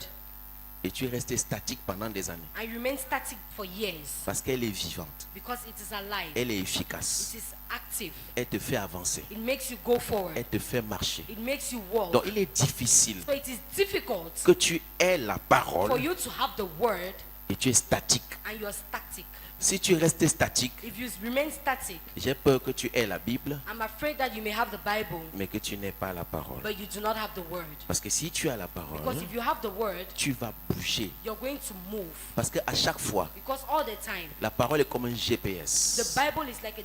et tu es resté statique pendant des années. and you remain static for years Parce qu'elle est vivante, because it is alive, elle est efficace, it is active, elle te fait avancer, it makes you go forward, elle te fait marcher. it makes you walk. Donc il est difficile So it is difficult que tu aies la for parole you to have the word et tu es statique. and you are static. Si tu restes statique, If you remain static, j'ai peur que tu aies la Bible, I'm afraid that you may have the Bible, mais que tu n'aies pas la parole. but you do not have the word. Parce que si tu as la Because parole, if you have the word, tu vas bouger. you're going to move. Parce qu'à chaque fois, Because all the time, la parole est comme un the GPS. Bible is like a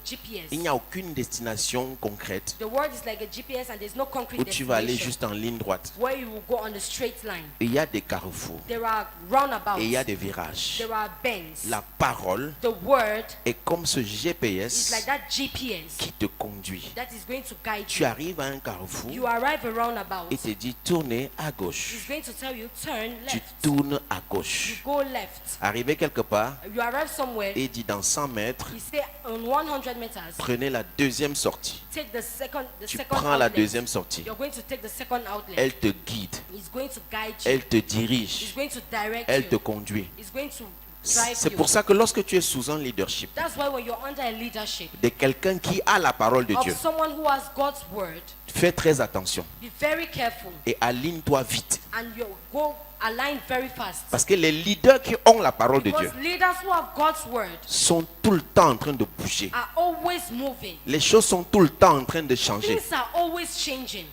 Il n'y GPS. a aucune destination concrète The word is like a GPS and there's no concrete où tu vas aller destination juste en ligne droite. where you will go on a straight line. Il y a des carrefours There are roundabouts. et il y a des virages. There are bends. La parole The word est comme ce is like GPS that GPS qui te conduit. that is going to guide Tu you. arrives à un carrefour You arrive a roundabout. et te dit tournez à gauche. It's going to tell you turn Tu left. tournes à You gauche. go left. Arrivé quelque part You arrive somewhere. et dit dans 100 mètres, You stay on 100 meters. prenez la deuxième sortie. Take the second Tu second prends la outlet. deuxième sortie. You're going to take the second outlet. Elle te guide, It's going to guide you. elle te It's dirige, going to direct elle te you. conduit. It's going to drive C'est you. pour ça que lorsque tu es sous un leadership That's why when you're under a leadership de quelqu'un qui a la parole de of Dieu, someone who has God's word, fais très attention be very careful et aligne-toi vite. and you go align very fast. Parce que les leaders qui ont la parole de Dieu Because leaders who have God's word sont tout le temps en train de bouger. are always moving. Les choses sont tout le temps en train de changer. Things are always changing.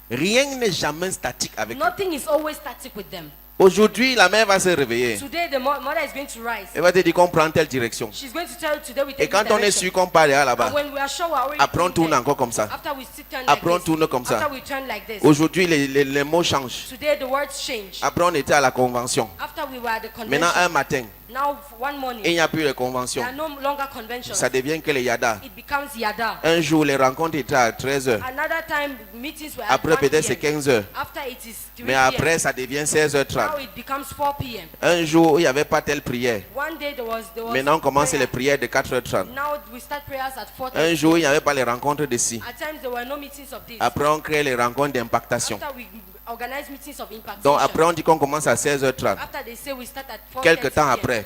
Rien n'est jamais statique avec eux. Nothing is always static with them. Aujourd'hui, la mère va se réveiller. Today the mother is going to rise. Elle va te dire qu'on prend telle direction. She's going to tell you today we Et take quand this on est direction. sûr qu'on part derrière And là-bas, when we are sure we are already après on going tourne there, encore comme ça. after we sit turn Après on like tourne this, comme ça. after we turn like this, Aujourd'hui, les mots changent. today the words change. Après, on était à la convention. After we were at the Maintenant, convention, un matin, now one morning, il n'y a plus de there convention. are no longer conventions. Ça devient que les yada. It becomes yada. Un jour, les rencontres étaient à 13h. Another time, meetings were at Après, 1 peut-être c'est p.m. 15h. After it is 3 Mais p.m. après, ça devient 16h30. Now it becomes 4 p.m. Un jour, il n'y avait pas telle prière. One day there was Maintenant, on commence prayer. les prières de 4h30. Now we start prayers at 4 Un jour, il n'y avait pas les rencontres de ci. At times there were no meetings of this. Après, on crée les rencontres d'impactation. After we organize meetings of impact. Donc, après, on dit qu'on commence à 16h30. After they say we start at 4 Quelque temps après,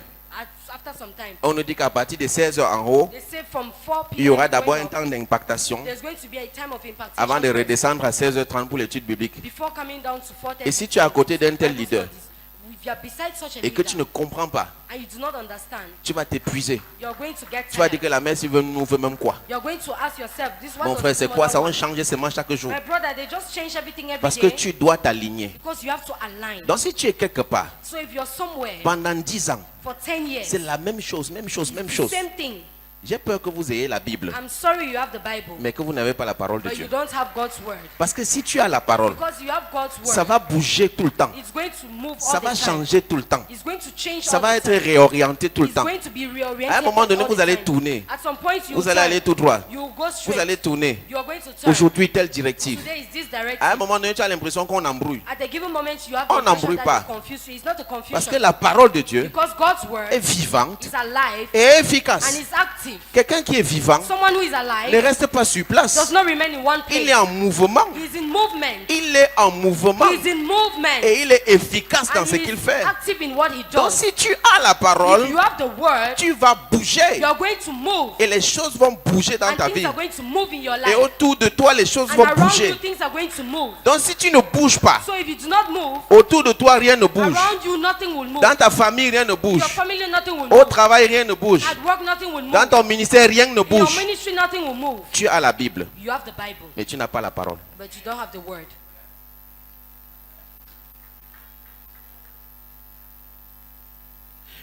after some time, on nous dit qu'à partir de 16h en haut, they say from 4 p.m. il y aura d'abord going un up, temps d'impactation there's going to be a time of impact avant de redescendre à 16h30 pour l'étude biblique. before coming down to 4:30. Et si tu es à côté d'un tel Bible leader studies. If you are beside such a et que tu ne leader comprends pas, and you do not understand, tu vas t'épuiser. you're going to get Tu vas dire tired. que la messe nous veut même quoi? You're going to ask yourself, this what Mon does frère, this c'est quoi? Ça va want? changer seulement chaque jour. My brother, they just change everything every Parce que day tu dois t'aligner. because you have to align. Donc si tu es quelque part, So if you're somewhere pendant 10 ans, for 10 years, c'est la même chose, même chose, même chose. same thing. J'ai peur que vous ayez la Bible, I'm sorry you have the Bible, mais que vous n'avez pas la parole de but you Dieu. don't have God's word. Parce que si tu as la parole, Because you have God's word, ça va bouger tout le temps. it's going to move Ça all va the time. changer tout le temps. It's going to change Ça all va the être time. réorienté tout le It's temps. going to be reoriented À un moment donné, all vous the allez time. tourner. At some point, you Vous allez aller tout droit. You go straight. Vous allez tourner. You are going to turn. Aujourd'hui, telle directive. Today is this direction. À un moment donné, tu as l'impression qu'on embrouille. At a given moment, you have On the impression n'embrouille that pas. it's confused. It's not a Parce confusion. que la parole de Dieu Because God's word est vivante is alive et and efficace. is active. active. Quelqu'un qui est vivant Someone who is ne alive reste pas sur place. does not remain in one Il est place. en mouvement. He is in movement. Il est en mouvement. He is in movement. Et il est efficace dans And ce he qu'il is fait. active in what he Donc does. si tu as la parole, If you have the word, tu vas bouger. you are going to move. Et les choses vont bouger dans And ta things vie. are going to move in your Et life. autour de toi, les choses And vont around you, bouger. things are going to move. Donc si tu ne bouges pas, So if you do not move, autour de toi, rien ne bouge. around you, nothing will move. Dans ta famille, rien ne bouge. Your family, nothing will Au move. travail, rien ne bouge. At work, nothing will move. Dans ton ministère, rien ne In your bouge. ministry, nothing will move. Tu as la Bible, You have the Bible, mais tu n'as pas la parole. but you don't have the word.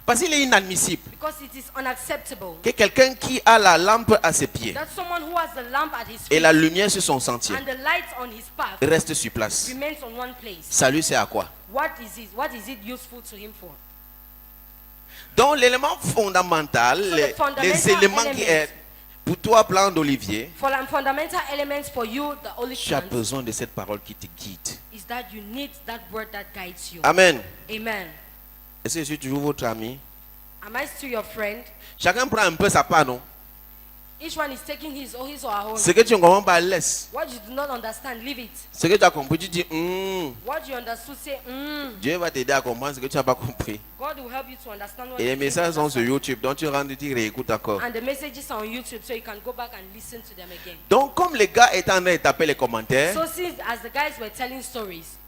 Parce qu'il est inadmissible Because it is unacceptable que quelqu'un qui a la lampe à ses pieds that someone who has the lamp at his et feet la lumière sur son sentier and the light on his path reste sur place. remains on one place. Ça lui sert à quoi? What is it useful to him for? Donc l'élément fondamental, les fundamental éléments qui element. est pour toi, plan d'olivier, For the fundamental elements for you, the olive tu as plant, besoin de cette parole qui te guide. is that you need that word that guides you. Amen. Amen. Est-ce que je suis toujours votre ami? Am I still your friend? Chacun prend un peu sa part, non? Each one is taking his or her own. Ce que tu ne comprends pas, laisse. What you do not understand, leave it. Ce que tu as compris, tu dis, What you understood, say, Dieu va t'aider à comprendre ce que tu n'as pas compris. God will help you to understand what Et les you didn't messages sont sur understand. YouTube, donc tu rentres, tu réécoutes encore. And the messages are on YouTube, so you can go back and listen to them again. Donc, comme les gars étaient en train de taper les commentaires, So since as the guys were telling stories,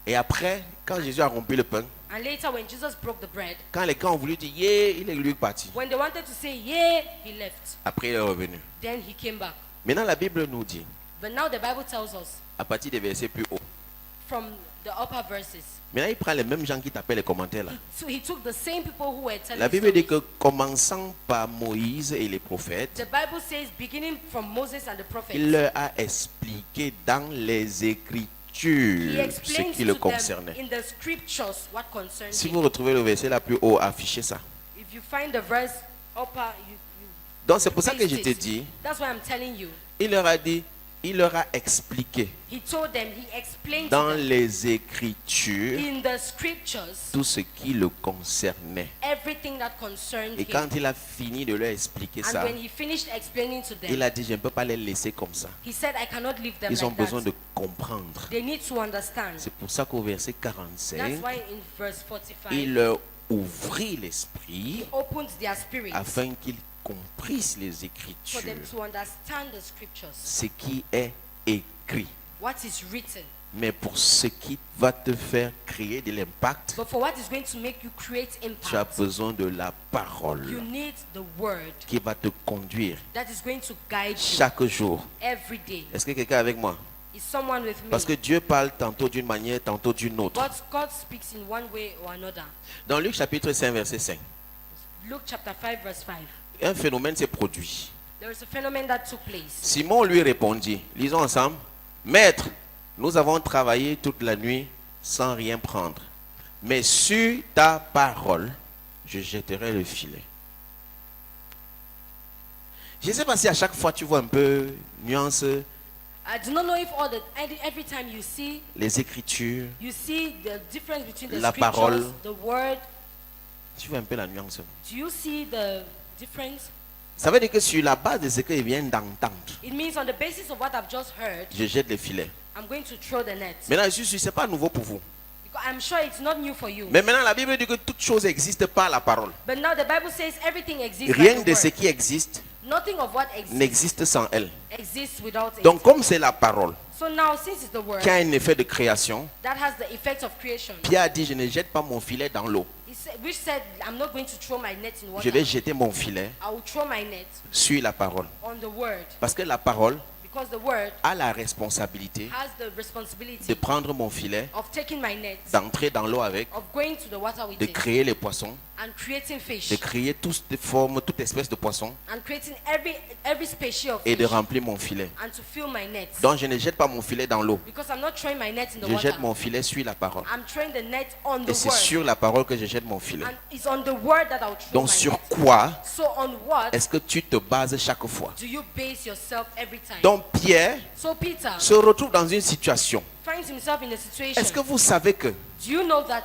et après, quand Jésus a rompu le pain, and later when Jesus broke the bread, quand les gars ont voulu dire, yeah, il est lui parti. when they wanted to say, yeah, he left. Après, il est revenu. Then he came back. Maintenant, la Bible nous dit, But now the Bible tells us à partir des versets plus hauts, from the upper verses, maintenant, il prend les mêmes gens qui tapaient les commentaires là. so he took the same people who were telling La Bible dit stories. que commençant par Moïse et les prophètes, The Bible says, beginning from Moses and the il prophets, leur a expliqué dans les he Écritures ce explains qui le to them concernait. in the scriptures what concerns Si him. vous retrouvez le verset là plus haut, affichez ça. If you find the verse upper, Donc c'est pour ça que je te dis, that's why I'm telling you. il leur a dit, il leur a expliqué He told them, he explained dans to them les Écritures in the scriptures tout ce qui le concernait. everything that concerned Et him. quand il a fini de leur expliquer And ça, when he finished explaining to them, il a dit, je ne peux pas les laisser comme ça. he said, I cannot leave them Ils ont like besoin that. de comprendre. They need to understand. C'est pour ça qu'au verset That's 45, why in verse 45, il leur ouvrit l'esprit he opened their spirits afin qu'ils comprissent les for Écritures, them to understand the scriptures, ce qui est écrit. what is written. Mais pour ce qui va te faire créer de l'impact, But for what is going to make you create tu as impact, besoin de la you parole need the word qui va te conduire that is going to guide you chaque jour. every day. Est-ce que quelqu'un est avec moi? Is someone with me? Parce que Dieu parle tantôt d'une manière, tantôt d'une autre. God speaks in one way or another. Dans Luc chapitre 5, verset 5, Luke chapter 5 verse 5. un phénomène s'est produit. There is a phenomenon that took place. Simon lui répondit, lisons ensemble, Maître, nous avons travaillé toute la nuit sans rien prendre, mais sur ta parole, je jetterai le filet. Je ne sais pas si à chaque fois tu vois un peu nuance I do not know if every time you see les Écritures, the difference between the La scriptures, parole. the word. tu vois un peu la nuance. Do you see the difference? Ça veut dire que sur la base de ce qu'ils viennent d'entendre, It means on the basis of what I've just heard, je jette le filet. I'm going to throw the net. Maintenant, je suis sûr, ce n'est pas nouveau pour vous. Because I'm sure it's not new for you. Mais maintenant, la Bible dit que toute chose existe par la parole. But now the Bible says everything exists Rien by the de ce word. qui existe Nothing of what exists n'existe sans elle. exists without it. Donc, comme c'est la parole So now, since it's the word qui a un effet de création, that has the effect of creation, Pierre a dit, je ne jette pas mon filet dans l'eau. which said, I'm not going to throw my net in Je water. vais jeter mon filet I will throw my net sur la parole. on the word. Parce que la parole Because the word a la responsabilité has the responsibility de prendre mon filet, of taking my net, d'entrer dans l'eau avec, of going to the water with de it, créer les poissons, and creating fish, de créer toutes les formes, toute espèce de poisson and creating every species of et de fish, remplir mon filet. and to fill my net. Donc je ne jette pas mon filet dans l'eau. Because I'm not throwing my net in the Je water. jette mon filet sur la parole. I'm throwing the net on the Et c'est word. sur la parole que je jette mon filet. And it's on the word that I'll throw Donc my sur net. quoi So on what est-ce que tu te bases chaque fois? do you base yourself every time? Donc Pierre So Peter se retrouve dans une situation. finds himself in a situation. Est-ce que vous savez que Do you know that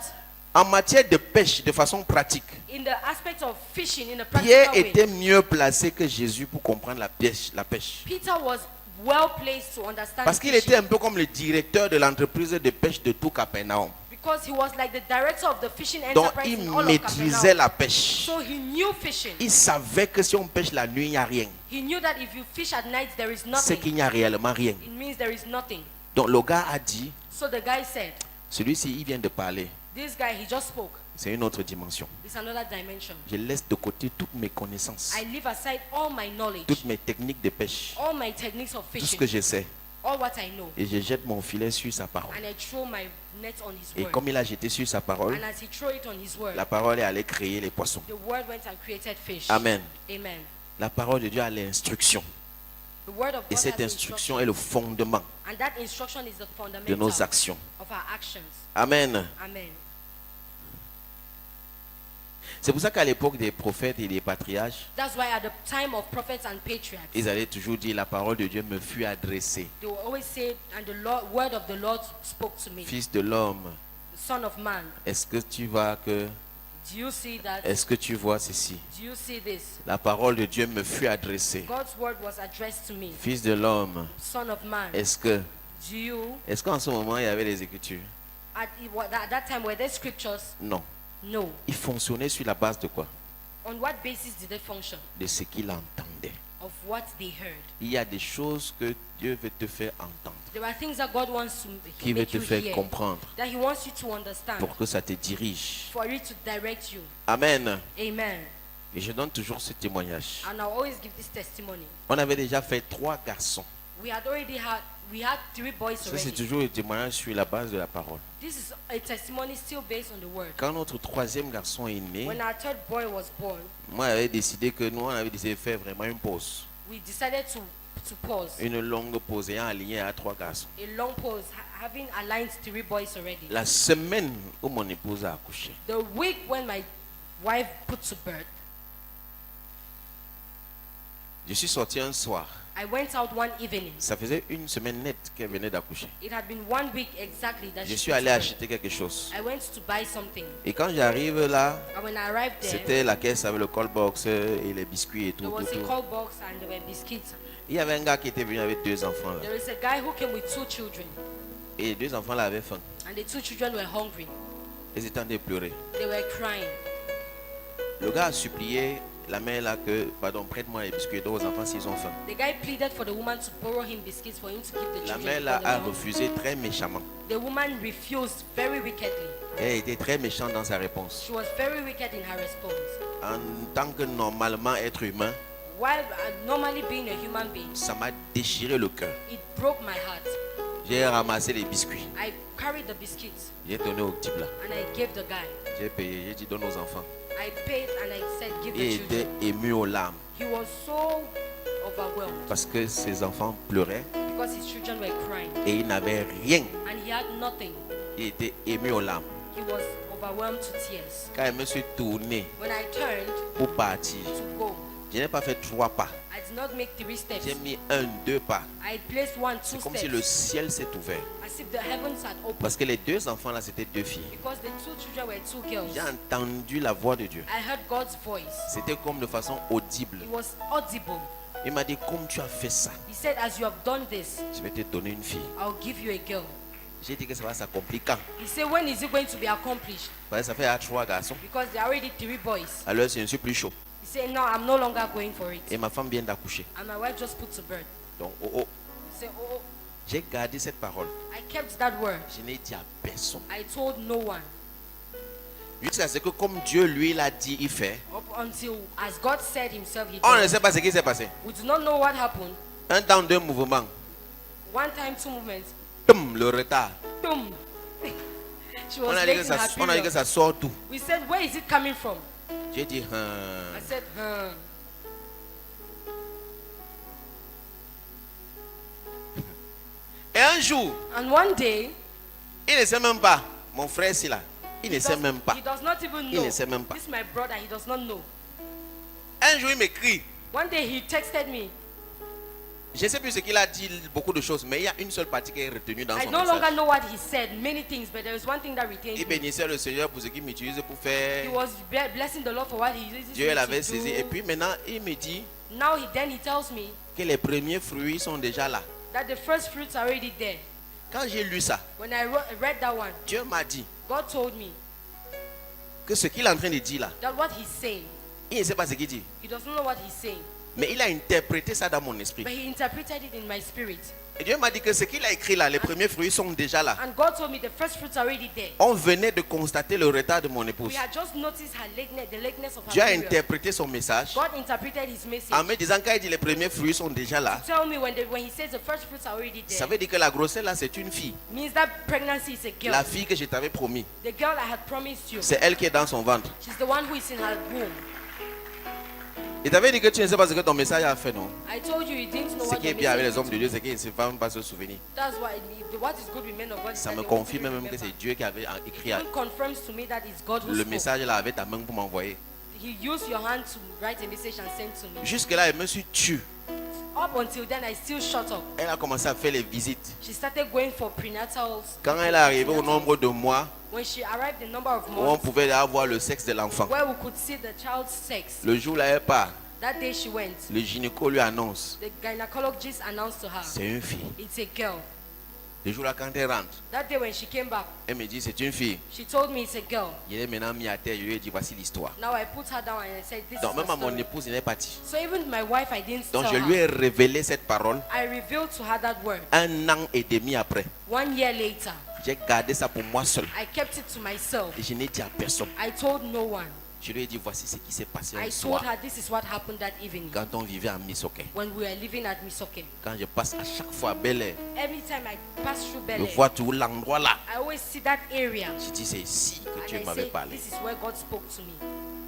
En matière de pêche, de façon pratique, In the aspect of fishing, in a Pierre practical way, était mieux placé que Jésus pour comprendre la pêche. Peter was well placed to understand Parce qu'il fishing était un peu comme le directeur de l'entreprise de pêche de tout Capernaum. because he was like the director of the fishing Donc enterprise il in all of maîtrisait Capernaum. la pêche. So he knew fishing. Il savait que si on pêche la nuit, il n'y a rien. He knew that if you fish at night, there is C'est nothing. qu'il n'y a réellement rien. It means there is nothing. Donc le gars a dit, So the guy said, celui-ci, il vient de parler. this guy, he just spoke. C'est une autre dimension. It's another dimension. Je laisse de côté toutes mes connaissances, I leave aside all my knowledge, toutes mes techniques de pêche, all my techniques of tout ce fishing, que je sais. all what I know, Et je jette mon filet sur sa parole. and I throw my net on his Et word. comme il a jeté sur sa parole, And as he threw it on his word, la parole est allée créer les poissons. the word went and created fish. Amen. Amen. La parole de Dieu a l'instruction. The word of Et God cette has instruction instruction, est le fondement and that instruction is the de fundamental nos actions. of our actions. Amen. Amen. C'est pour ça qu'à l'époque des prophètes et des patriarches, That's why at the time of prophets and patriarchs, ils allaient toujours dire la parole de Dieu me fut adressée. they will always say, and the word of the Lord spoke to me. Fils de l'homme, Son of man, est-ce que tu vois que, do you see that? est-ce que tu vois ceci? Do you see this? La parole de Dieu me fut adressée. God's word was addressed to me. Fils de l'homme, Son of man, do you, est-ce qu'en ce moment il y avait les Écritures? at that time, were there scriptures? Non. No. Il fonctionnait sur la base de quoi? On what basis did they function? De ce qu'il entendait. Of what they heard. Il y a des choses que Dieu veut te faire entendre, There are things that God wants to qui veut make te you faire hear, comprendre that He wants you to understand, pour que ça te dirige. for it to direct you. Amen. Amen. Et je donne toujours ce témoignage. And I'll always give this testimony. On avait déjà fait 3 garçons. We had 3 boys Ça, c'est already. toujours le témoignage sur la base de la parole. This is a testimony still based on the word. Quand notre 3e garçon est né, When our 3rd boy was born, moi, j'avais décidé que nous, on avait décidé de faire vraiment une pause. we decided to pause. Une longue pause ayant aligné à 3 garçons. A long pause, having aligned 3 boys already. La semaine où mon épouse a accouché, The week when my wife put to birth, je suis sorti un soir. I went out one evening. Ça faisait une semaine nette qu'elle venait d'accoucher. It had been 1 week exactly that Je she suis put allé to birth. acheter quelque chose. I went to buy something. Et quand j'arrive là, And when I arrived there, c'était la caisse avec le call box et les biscuits et there tout, was tout, a tout. call box and there were biscuits. Il y avait un gars qui était venu avec 2 enfants là. There is a guy who came with 2 children, Et les 2 enfants là avaient faim. and the 2 children were hungry. Ils étaient en train de pleurer. They were crying. Le gars a supplié la mère là que, pardon, prête-moi les biscuits aux enfants s'ils ont faim. The guy pleaded for the woman to borrow him biscuits for him to give the La children. mère là because they a were hungry. refusé très méchamment. The woman refused very wickedly. Elle était très méchante dans sa réponse. She was very wicked in her response. En tant que normalement être humain, While normally being a human being, ça m'a déchiré le cœur. it broke my heart. J'ai ramassé les biscuits. I carried the biscuits J'ai donné au type là. and I gave the guy. J'ai payé, j'ai dit donne aux enfants. I paid and I said, give Il the children. était ému aux larmes He was so overwhelmed parce que ses enfants pleuraient because his children were crying et il n'avait rien. and he had nothing. Il était ému aux larmes. He was overwhelmed to tears. Quand je me suis tourné When I turned pour partir, to go, je n'ai pas fait 3 pas. I did not make 3 steps. J'ai mis 1, 2 pas. I placed 1, 2 C'est comme si le steps, ciel s'est ouvert. as if the heavens had opened. Parce que les 2 enfants là, c'était 2 filles. Because the 2 children were 2 girls. J'ai entendu la voix de Dieu. I heard God's voice. C'était comme de façon audible. It was audible. Il m'a dit, comme tu as fait ça, He said, as you have done this, je vais te donner une fille. I'll give you a girl. J'ai dit que ça va s'accomplir quand? He said, when is it going to be accomplished? Parce que ça fait 3 garçons. Because there are already 3 boys. Alors je ne suis plus chaud. He said, no, I'm no longer going for it. Et ma femme vient d'accoucher. And my wife just put to birth. Donc, oh, oh, He said, oh, j'ai gardé cette parole. I kept that word. Je n'ai dit à personne. I told no one. Jusqu'à ce que comme Dieu lui l'a dit, il fait. Up until, as God said himself, he On ne did. sait pas ce qui s'est passé. We do not know what happened. Un temps, 2 mouvements. 1 time, 2 movements. Boum, le retard. Boom. She On was a, dit late que in ça, her on a dit que period. ça sort tout. We said, where is it coming from? J'ai dit, I said, Et un jour, And one day, il ne sait même pas. Mon frère, c'est là. Il ne sait même pas. he does not even Il know. ne sait même pas. This is my brother, he does not know. Un jour, il m'écrit. One day he texted me. Je ne sais plus ce qu'il a dit, beaucoup de choses, mais il y a une seule partie qui est retenue dans I son no longer message. know what he said, many things, but there is one thing that retained Il me. bénissait le Seigneur pour ce qu'il m'utilise pour He faire. was blessing the Lord for what he uses Dieu me l'avait to saisi. Et do. puis maintenant, il me dit Now he tells me que les premiers fruits sont déjà là. that the first fruits are already there. Quand j'ai lu ça, When I read that one, Dieu m'a dit God told me que ce qu'il est en train de dire là, that what he's saying, il ne sait pas ce qu'il dit. he doesn't know what he's saying, Mais il a interprété ça dans mon esprit. but he interpreted it in my spirit. Et Dieu m'a dit que ce qu'il a écrit là, les premiers fruits sont déjà là. And God told me the first fruits are already there. On venait de constater le retard de mon épouse. We had just noticed her lateness, the lateness of her Dieu a period. interprété son message God interpreted his message. en me disant quand il dit les premiers fruits sont déjà là. Tell me when he says the first fruits are already Ça there, veut dire que la grossesse là c'est une fille. means that pregnancy is a girl. La fille que je t'avais promis, The girl I had promised you. c'est elle qui est dans son ventre. She's the one who is in her womb. Il t'avait dit que tu ne sais pas ce que ton message a fait, non? I told you you didn't know Ce what qui est the bien avec message les hommes de is. Dieu, c'est qu'ils ne savent même pas se souvenir. That's why what is good with men of God is Ça that me they confirme will même que remember. c'est Dieu qui avait écrit It confirms to me that it's God who le spoke. message là avec ta main pour m'envoyer. He used your hand to write a message and send to me. Jusque là, elle me suis tue. Up until then, I still shut up. Elle a commencé à faire les visites. She started going for prenatals. Quand elle est arrivée au nombre de mois When she arrived the number of où on months pouvait avoir le sexe de l'enfant, where we could see the child's sex, le jour là elle part, that day she went. le gynéco lui annonce The gynecologist announced to her, c'est une fille. it's a girl. Le jour là quand elle rentre, That day when she came back, elle me dit c'est une fille. she told me it's a girl. Il est maintenant mis à terre, je lui ai dit voici l'histoire. Now I put her down and I said, this Donc is même the à mon story. épouse il est parti. So even my wife, I didn't Donc tell je lui her. ai révélé cette parole I revealed to her that word. 1 an et demi après. 1 year later, J'ai gardé ça pour moi seul. I kept it to myself. Et je n'ai dit à personne. I told no one. Je lui ai dit voici ce qui s'est passé I un told soir her this is what happened that evening quand on vivait à Misoké. when we were living at Misoke. Quand je passe à chaque fois à Bel Air, Every time I pass through je Bel Air, vois tout l'endroit là. I always see that area. Je dis c'est ici que And Dieu I m'avait say, parlé. this is where God spoke to me.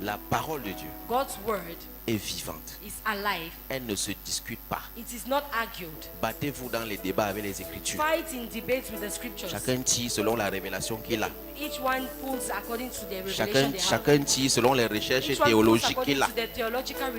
La parole de Dieu God's word est vivante. is alive. Elle ne se discute pas. It is not argued. Battez-vous dans les débats avec les Écritures. Fight in debates with the scriptures. Chacun tire selon la révélation qu'il a. Each one pulls according to the revelation Chacun, they have. chacun tire selon les recherches Each one pulls théologiques according qu'il a. to the theological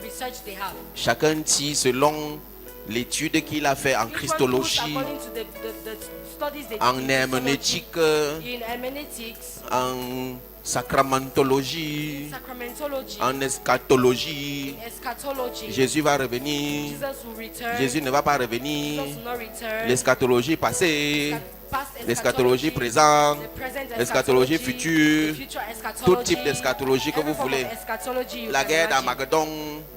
research they have. Chacun tire selon l'étude qu'il a fait en Each one pulls christologie, according to the studies they en did in herméneutique, theology, in hermeneutics, en sacramentologie, sacramentology, en eschatologie. eschatology. Jésus va revenir. Jesus will return. Jésus ne va pas Jesus revenir. will not return. L'eschatologie passée, Past l'eschatologie présente, the present l'eschatologie eschatology, future, the future eschatology, tout type d'eschatologie que every vous form voulez. of eschatology you La can guerre imagine. d'Armageddon.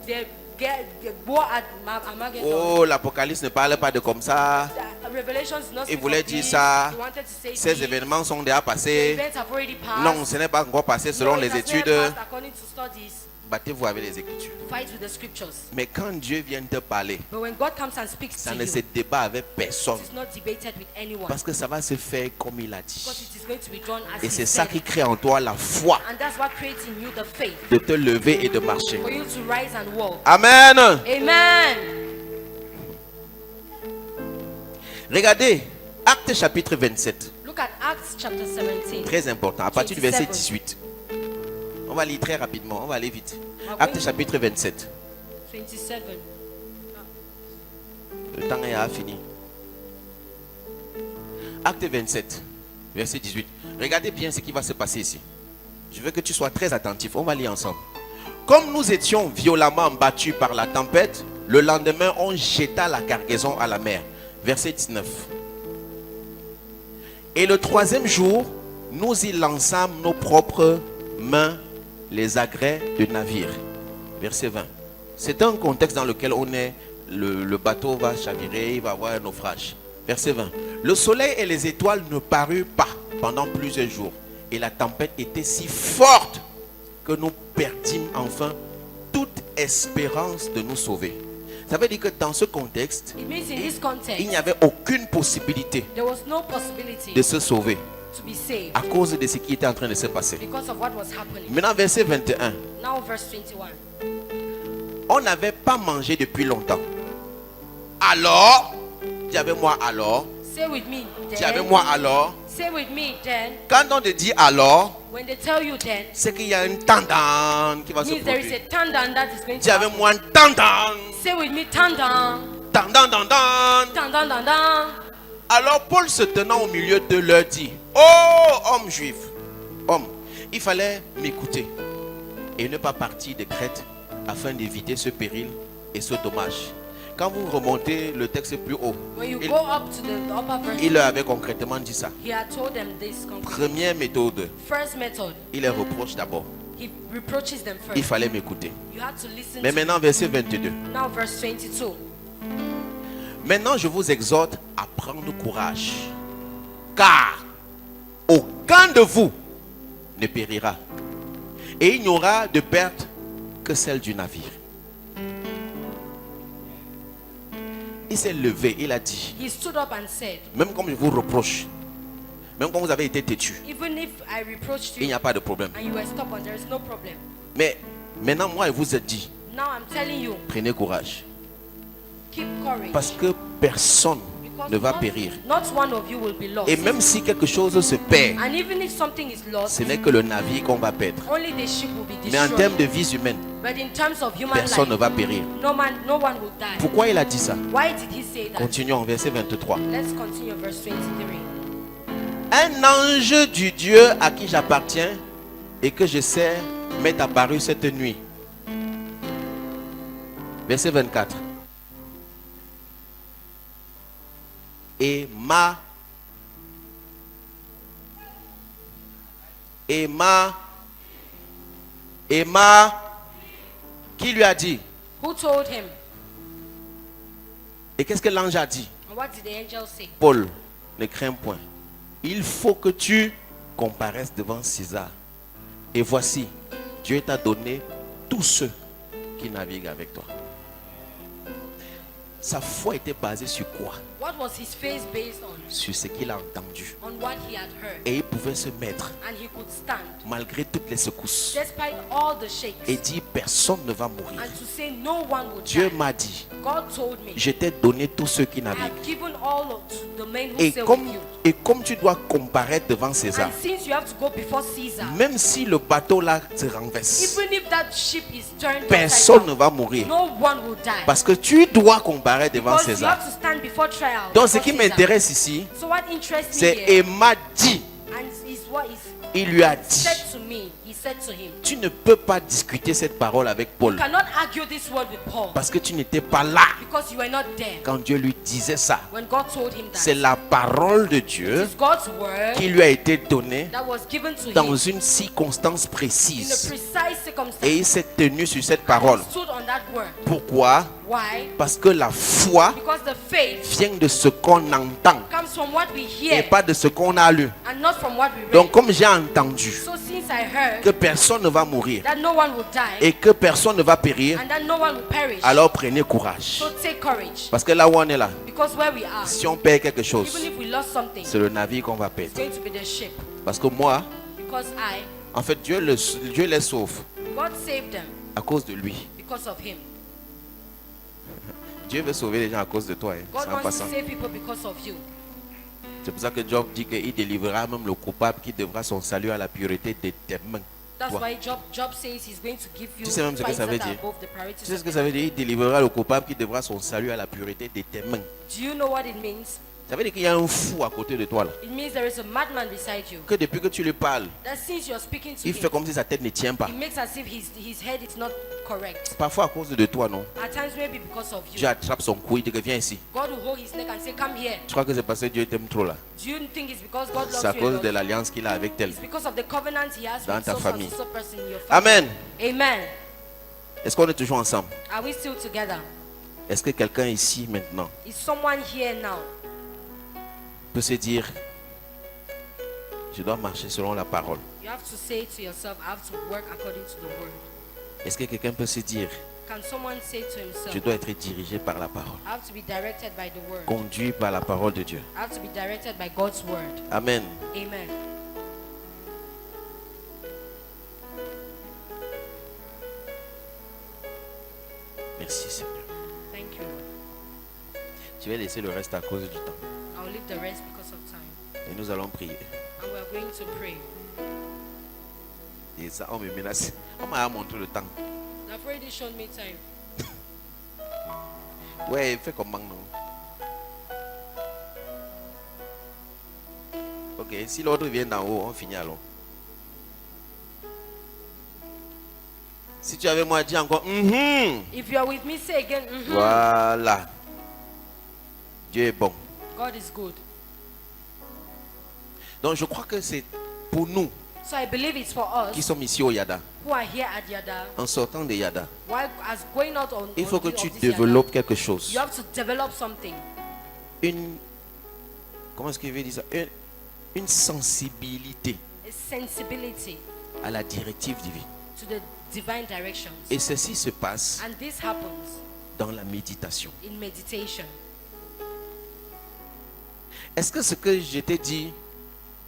The war at Armageddon. Oh, l'Apocalypse ne parle pas de comme ça. The Revelation is not Il speak voulait of dire this. ça. He wanted to say Ces this. événements sont déjà The passés. events have already passed. Non, ce n'est pas encore passé selon No, it les has not études. passed according to studies. Battez-vous avec les Écritures. Fight with the scriptures. Mais quand Dieu vient te parler, But when God comes and speaks ça to ne you, se débat avec personne. it is not debated with anyone. Parce que ça va se faire comme il a Because dit. it is going to be done as Et he c'est ça said. qui crée en toi la foi And that's what creates in you the faith de te lever et de marcher. for you to rise and walk. Amen. Amen. Regardez, Actes chapitre 27. Look at Acts chapter 17. Très important, à partir du verset 27. 18. On va lire très rapidement, on va aller vite. We're Actes going- chapitre 27. 27. Le temps est fini. Acte 27, verset 18. Regardez bien ce qui va se passer ici. Je veux que tu sois très attentif. On va lire ensemble. Comme nous étions violemment battus par la tempête, le lendemain, on jeta la cargaison à la mer. Verset 19. Et le troisième jour, nous y lançâmes nos propres mains, les agrès de navire. Verset 20. C'est un contexte dans lequel on est, le bateau va chavirer, il va avoir un naufrage. Verset 20. Le soleil et les étoiles ne parurent pas pendant plusieurs jours. Et la tempête était si forte que nous perdîmes enfin toute espérance de nous sauver. Ça veut dire que dans ce contexte, It means in this il context, n'y avait aucune possibilité there was no possibility de se sauver to be saved à cause de ce qui était en train de se passer. because of what was happening. Maintenant, verset 21. Now verse 21. On n'avait pas mangé depuis longtemps. Alors, dis avec moi alors, Say with me dis avec then. moi alors. Say with me then. Quand on te dit alors, When they tell you then, c'est qu'il y a un tendance qui va se means there is produire. a tendon that is going Dis to avec happen. moi un tendance. Say with me tendon. Dan, dan, dan, dan. Dan, dan, dan, dan. Alors Paul se tenant au milieu de leur dit, ô homme juif, homme, il fallait m'écouter et ne pas partir de Crète afin d'éviter ce péril et ce dommage. Quand vous remontez le texte plus haut, When you go up to the upper verse, il leur avait concrètement dit ça. he had told them this concrete. Première méthode, First method, il les reproche d'abord. he reproaches them Il first. fallait m'écouter. You had to listen Mais to maintenant, verset 22. now verse 22. Maintenant, je vous exhorte à prendre courage, car aucun de vous ne périra, et il n'y aura de perte que celle du navire. Il s'est levé, il a dit, He stood up and said, même comme je vous reproche, même quand vous avez été têtu, even if I reproached il n'y you a pas de problème. and you were stubborn, there is no problem. Mais maintenant, moi, je vous ai dit, Now I'm telling you, prenez courage, keep courage. parce que personne Because ne va not- périr. Not one of you will be lost. Et même si quelque chose se perd, And even if something is lost, ce n'est que le navire qu'on va perdre. only the ship will be Mais en destroyed. termes de vies humaines, But in terms of human personne ne life, va périr. no one will die. Pourquoi il a dit ça? Why did he say that? Continuons, verset 23. Let's continue verse 23. Un ange du Dieu à qui j'appartiens et que je sais m'est apparu cette nuit. Verset 24. Et qui lui a dit? Who told him? Et qu'est-ce que l'ange a dit? And what did the angel say? Paul, ne crains point. Il faut que tu comparaisses devant César. Et voici, Dieu t'a donné tous ceux qui naviguent avec toi. Sa foi était basée sur quoi? What was his faith based on? Sur ce qu'il a entendu. On what he had heard. Et il pouvait se mettre, And he could stand malgré toutes les secousses, despite all the shakes et dire personne ne va mourir. and to say no one will Dieu die. m'a dit, God told me, je t'ai donné tous ceux qui I naviguent. have given all of the men who Et sail comme, with you. et comme tu dois comparaître devant César, And since you have to go before Caesar, même si le bateau là se renverse, even if that ship is turned personne upside ne down, va mourir. no one will die. Parce que tu dois comparer devant Because you César. have to stand before trial. Donc ce before qui Caesar. m'intéresse ici, So what interests me c'est here Emma dit, and is what is il lui a dit, said to me. He said to him, tu ne peux pas discuter cette parole avec Paul you cannot argue this word with Paul parce que tu n'étais pas là because you were not there quand Dieu lui disait ça. when God told him C'est that. la parole de Dieu It's God's word qui lui a été donnée that was given to dans him une circonstance in a précise. precise circumstance. Et il s'est tenu sur cette parole. He stood on that word. Pourquoi? Why? Parce que la foi Because the faith vient de ce qu'on entend comes from what we et hear pas de ce qu'on a lu. and not from what we read. Donc comme j'ai entendu So since I heard que personne ne va mourir that no one will die et que personne ne va périr, and that no one will perish, alors prenez courage. so take courage. Parce que là où on est là, Because where we are, si on perd quelque chose, even if we lost something, c'est le navire qu'on va it's perdre. going to be the ship. Parce que moi, Because en fait, Dieu les sauve God saved them à cause de lui. because of him. Dieu veut sauver les gens à cause de toi. God C'est en wants to passant. save people because of you. C'est pour ça que Job dit qu'il délivrera même le coupable qui devra son salut à la pureté de tes mains. That's Toi. why Job says he's going to give you Tu sais même ce que fights ça veut that are dire? above the priorities Tu sais ce of que the- ça veut dire? Il délivrera le coupable qui devra son salut à la pureté de tes mains. Do you know what it means? Ça veut dire qu'il y a un fou à côté de toi là. It means there is a madman beside you. Que depuis que tu lui parles, That since you're speaking to il fait him, comme si sa tête ne tient pas. it makes as if his head is not correct. Parfois à cause de toi, non? At times maybe because of Dieu you. attrape son cou, il dit que viens ici. God will hold his neck and say, come here. Je crois que c'est parce que Dieu t'aime trop là. Do you think it's because God C'est à loves you? cause and de loves you? l'alliance qu'il a avec elle. It's because of the covenant he has Dans with ta so famille. and so person in your family. Amen. Amen. Est-ce qu'on est toujours ensemble? Are we still together? Est-ce que quelqu'un ici maintenant Is someone here now peut se dire, je dois marcher selon la parole? you have to say to yourself, I have to work according to the word? Est-ce que quelqu'un peut se dire, Can someone say to himself, je dois être dirigé par la parole, I have to be directed by the word? conduit par la parole de Dieu? I have to be directed by God's word. Amen. Amen. Merci Seigneur. Thank you, Lord. Je vais laisser le reste à cause du temps. I'll leave the rest because of time. Et nous allons prier. And we are going to pray. Et ça, on me menace. On m'a montré le temps. I've already shown me time. Ouais, fais comme non. Ok, si l'autre vient d'en haut, on finit alors. Si tu avais moi, dis encore. If you are with me, say again. Voilà. Dieu est bon. God is good. Donc je crois que c'est pour nous So I believe it's for qui us sommes ici au Yada, who are here at Yada. en sortant de Yada, While as going out on, il faut que this tu Yada, développes quelque chose. you have to develop something. Comment est-ce que je vais dire ça? Une sensibilité A sensibility à la directive divine. to the divine directions. Et ceci se passe And this happens dans la méditation. in meditation. Est-ce que ce que je t'ai dit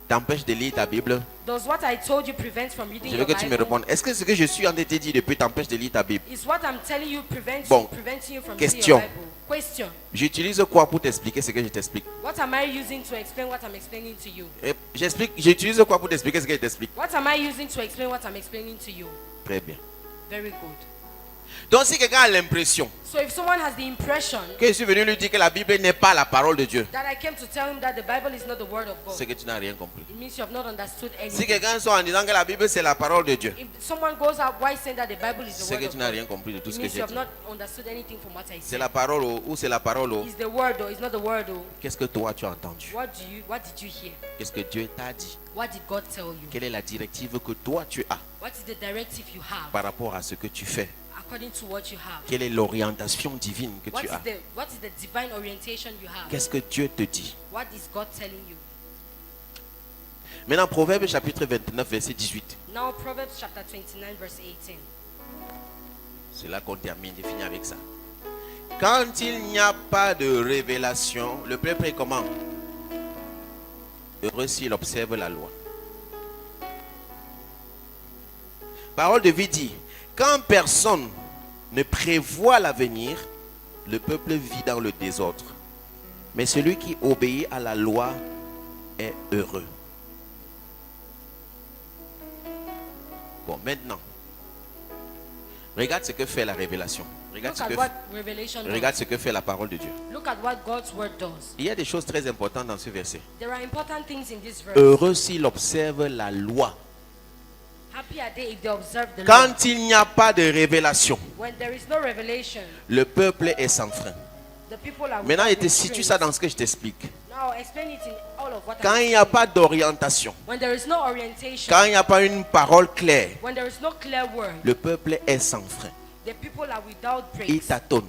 t'empêche de lire ta Bible? Does what I told you prevent from reading Je veux your que tu me Bible? répondes. Est-ce que ce que je suis en train de te dire depuis t'empêche de lire ta Bible? Is what I'm telling you Bon. preventing you from Question. reading your Bible? Question. J'utilise quoi pour t'expliquer ce que je t'explique? What am I using to explain what I'm explaining to you? J'utilise quoi pour t'expliquer ce que je t'explique? What am I using to explain what I'm explaining to you? Très bien. Very good. Donc si quelqu'un a l'impression So if someone has the impression que je suis venu lui dire que la Bible n'est pas la parole de Dieu, that I came to tell him that the Bible is not the word of God, c'est que tu n'as rien compris. it means you have not understood Si anything. quelqu'un sort en disant que la Bible c'est la parole de Dieu, If someone goes out while saying that the Bible is the c'est word que of tu n'as God, rien compris de tout it ce que means you j'ai have dit. not understood anything from what I C'est said. la parole ou c'est la parole. Is the word or is not the word or Qu'est-ce que toi tu as entendu? what did you hear? Qu'est-ce que Dieu t'a dit? What did God tell you? Quelle est la directive que toi tu as What is the directive you have par rapport à ce que tu fais? according to what you have? Quelle est l'orientation divine que tu as? What is the divine orientation you have? Qu'est-ce que Dieu te dit? What is God telling you? Maintenant, Proverbe chapitre 29, verset 18. Now Proverbs chapter 29 verse 18. C'est là qu'on termine, je finis avec ça. Quand il n'y a pas de révélation, le peuple est comment? Heureux s'il observe la loi. Parole de vie dit, quand personne ne prévoit l'avenir, le peuple vit dans le désordre. Mais celui qui obéit à la loi est heureux. Bon, maintenant, regarde ce que fait la révélation. Look at what revelation does. Regarde ce que fait la parole de Dieu. Look at what God's word does. Il y a des choses très importantes dans ce verset. There are important things in this verse. Heureux s'il observe la loi. Happy are they if they observe the law. Quand il n'y a pas de révélation, When there is no revelation, le peuple est sans frein. the people are Maintenant, je without te situe restraint. ça dans ce que je t'explique. Now explain it in all of what Quand I'm il n'y a saying. pas d'orientation, When there is no orientation, quand il n'y a pas une parole claire, when there is no clear word, le peuple est sans frein. the people are without Il praise. tâtonne.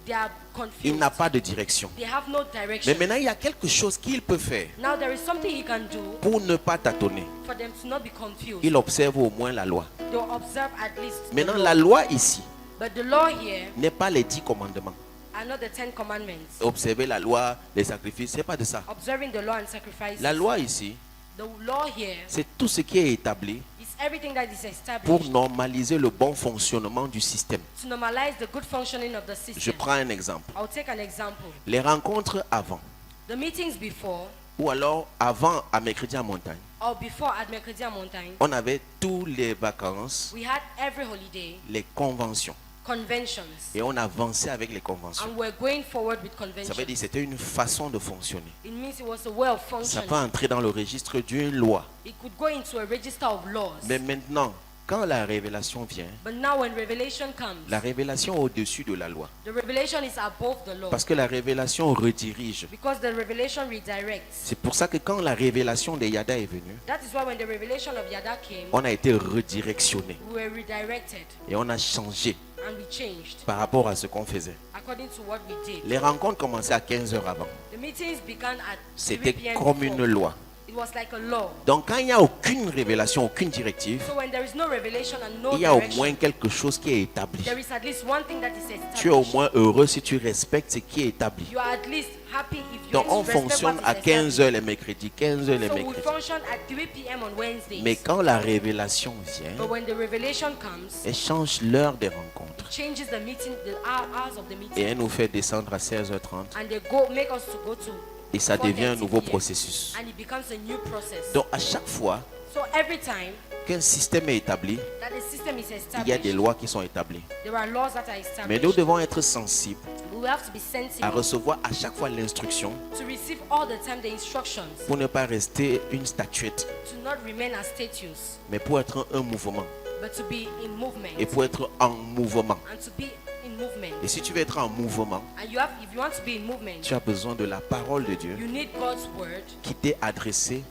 They are Il confused. n'a pas de direction. They have no Mais direction. maintenant, il y a quelque chose qu'il peut faire Now there is something he can do pour ne pas tâtonner. for them to not be confused. Il observe au moins la loi. They'll observe at least the Maintenant, law. la loi ici But the law here n'est pas les 10 commandements. are not the 10 commandments. Observer la loi, les sacrifices, c'est pas de ça. Observing the law and sacrifices. La loi ici, The law here c'est tout ce qui est établi is everything that is established pour normaliser le bon fonctionnement du système. to normalize the good functioning of the Je system. prends un exemple. I'll take an example. Les rencontres avant, The meetings before ou alors avant à Mercredi en montagne, or before at Mercredi Mountain, on avait tous les vacances, we had every holiday les conventions. conventions Et on avançait avec les conventions. and we're going forward with Ça veut conventions. dire que c'était une façon de fonctionner. It means it was a way of Ça functioning. peut entrer dans le registre d'une loi. It could go into a register of laws. Mais maintenant, quand la révélation vient, But now when revelation comes, la révélation est au-dessus de la loi. the revelation is above the law. Parce que la révélation redirige. Because the revelation redirects. C'est pour ça que quand la révélation de Yada est venue, That is why when the revelation of Yada came, on a été redirectionné. we were redirected Et on a changé and we changed par rapport à ce qu'on faisait. according to what we did. Les rencontres commençaient à 15 heures avant. The meetings began at 3 C'était p.m. comme before. une loi. It was like a law. Donc quand il n'y a aucune révélation, aucune directive, So when there is no revelation and no il y a au direction, moins quelque chose qui est établi. there is at least one thing that is Tu es au established. moins heureux si tu respectes ce qui est établi. You are at least happy if you Donc on respect fonctionne what à is 15 established. heures les mercredis, 15 heures les So we mercredis. function at 3 p.m. on Wednesdays. Mais quand la révélation vient, But when the revelation comes, elle change l'heure des rencontres. it changes the meeting, the hours of the Et meeting, elle nous fait descendre à 16h30. and they make us to go to Et ça devient un 4:30 nouveau p.m. processus. and it becomes a new process. Donc à chaque fois So every time qu'un système est établi, that the system is il y a des established, lois qui sont établies. there are laws that are Mais nous established. devons être sensibles We We have to be à sensible recevoir à chaque fois l'instruction to receive all the time the instructions, pour ne pas rester une statuette, to not remain as statues, mais pour être un mouvement but to be in movement, et pour être en mouvement. and to be in movement. Et si tu veux être en mouvement, And if you want to be in movement, tu as besoin de la parole de Dieu you need God's word, qui t'est adressée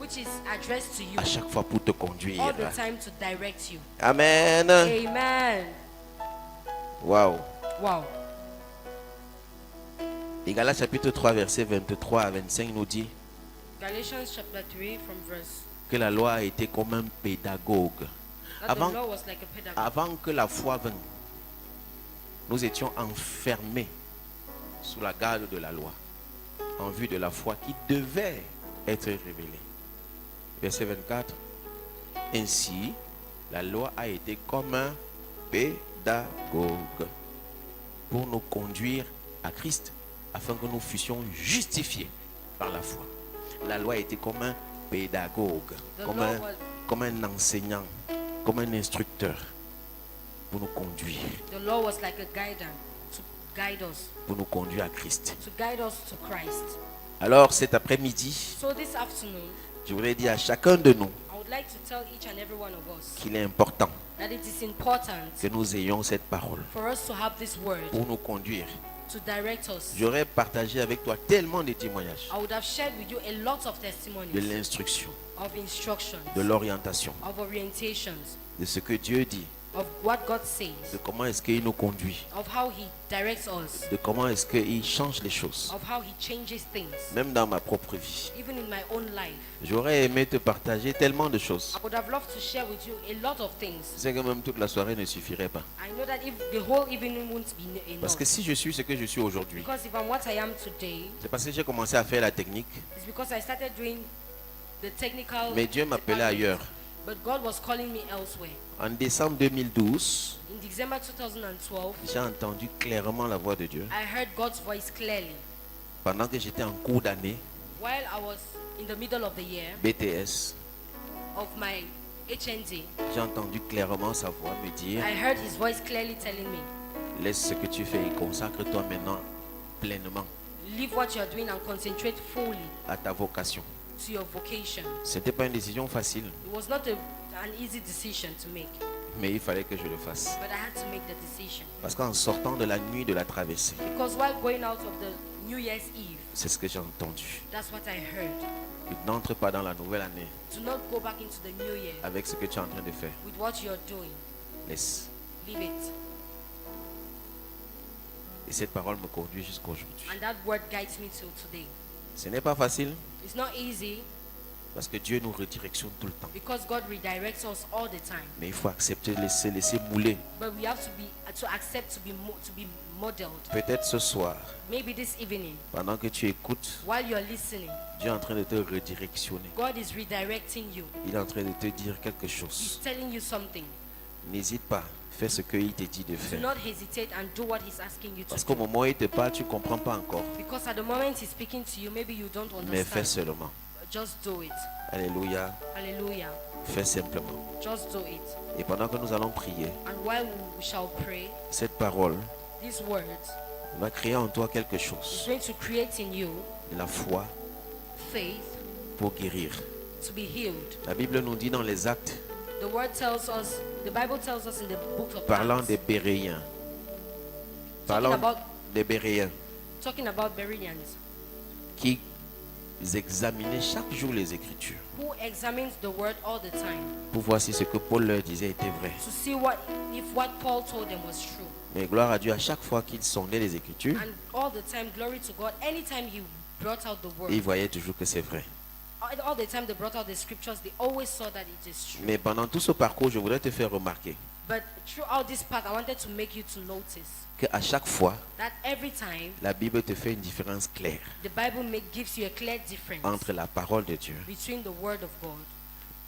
which is addressed to you à chaque fois pour te conduire. all the time to direct you. Amen. Amen. Waouh. Wow. Et Galates chapitre 3 verset 23 à 25 nous dit Galatians chapter 3 from verse que la loi a été comme un pédagogue. that the law was like a pedagogue. Avant que la foi vienne, nous étions enfermés sous la garde de la loi en vue de la foi qui devait être révélée. Verset 24. Ainsi, la loi a été comme un pédagogue pour nous conduire à Christ afin que nous fussions justifiés par la foi. La loi a été comme un pédagogue, The comme law un, was- comme un enseignant, comme un instructeur pour nous conduire, The law was like a guidance to guide us, pour nous conduire à Christ. to guide us to Christ. Alors cet après-midi, So this afternoon, je voudrais dire à chacun de nous I would like to tell each and every one of us qu'il est important that it is important que nous ayons cette parole for us to have this word pour nous conduire. to direct us. J'aurais partagé avec toi tellement de témoignages, I would have shared with you a lot of de testimonies l'instruction, of instructions, de l'orientation, of orientations, de ce que Dieu dit, of what God says, de comment est-ce qu'il nous conduit, of how He directs us, de comment est-ce qu'il change les choses. of how He changes things. Même dans ma propre vie, Even in my own life, j'aurais aimé te partager tellement de choses. I would have loved to share with you a lot of things. C'est que même toute la soirée ne suffirait pas. I know that if the whole evening won't be Parce enough, que si je suis ce que je suis aujourd'hui, because if I'm what I am today, c'est parce que j'ai commencé à faire la technique, it's because I started doing the technical. mais Dieu m'appelait department. ailleurs. But God was calling me elsewhere. En décembre 2012, In December 2012, j'ai entendu clairement la voix de Dieu. I heard God's voice clearly. Pendant que j'étais en cours d'année, While I was in the middle of the year BTS, of my HND, j'ai entendu clairement sa voix me dire, I heard His voice clearly telling me, laisse ce que tu fais et consacre-toi maintenant pleinement leave what you are doing and concentrate fully à ta vocation. to your vocation. C'était pas une décision facile, It was not an easy decision to make, mais il fallait que je le fasse. but I had to make the decision. Parce qu'en sortant de la nuit de la traversée, Because while going out of the New Year's Eve, c'est ce que j'ai entendu. that's what I heard. Tu n'entres pas dans la nouvelle année Do not go back into the New Year avec ce que tu es en train de faire. with what you're doing. Laisse. Leave it. Et cette parole me conduit jusqu'à aujourd'hui. And that word guides me till today. Ce n'est pas facile It's not easy parce que Dieu nous redirectionne tout le temps. because God redirects us all the time. Mais il faut accepter de se laisser mouler. But we have to accept to be modeled. Peut-être ce soir, Maybe this evening, pendant que tu écoutes, while you're listening, Dieu est en train de te redirectionner. God is redirecting you. Il est en train de te dire quelque He's chose. telling you something. N'hésite pas, fais ce qu'il te dit de Do faire. not hesitate and do what He's asking you to Parce qu'au do. moment où il te parle, tu ne comprends pas encore. Because at the moment He's speaking to you, maybe you don't Mais fais understand. seulement. Just do it. Alléluia. Hallelujah. Fais simplement. Just do it. Et pendant que nous allons prier, And while we shall pray, cette parole these words va créer en toi quelque is chose. going to create in you La foi faith pour guérir. to be healed. La Bible nous dit dans les actes, The word tells us, the Bible tells us in the book of parlant Acts, des Béréens. talking Parlant about, des Béréens talking about Bereans qui examinaient chaque jour les Écritures who examines the word all the time pour voir si ce que Paul leur disait était vrai. to see if what Paul told them was true. Mais gloire à Dieu, à chaque fois qu'ils sondaient les Écritures, And all the time, glory to God, anytime he brought out the word, ils voyaient toujours que c'est vrai. all the time they brought out the scriptures, they always saw that it is true. Mais pendant tout ce parcours, je voudrais te faire remarquer But throughout this path, I wanted to make you to notice qu'à chaque fois, that every time la Bible te fait une différence claire the Bible gives you a clear difference entre la parole de Dieu between the word of God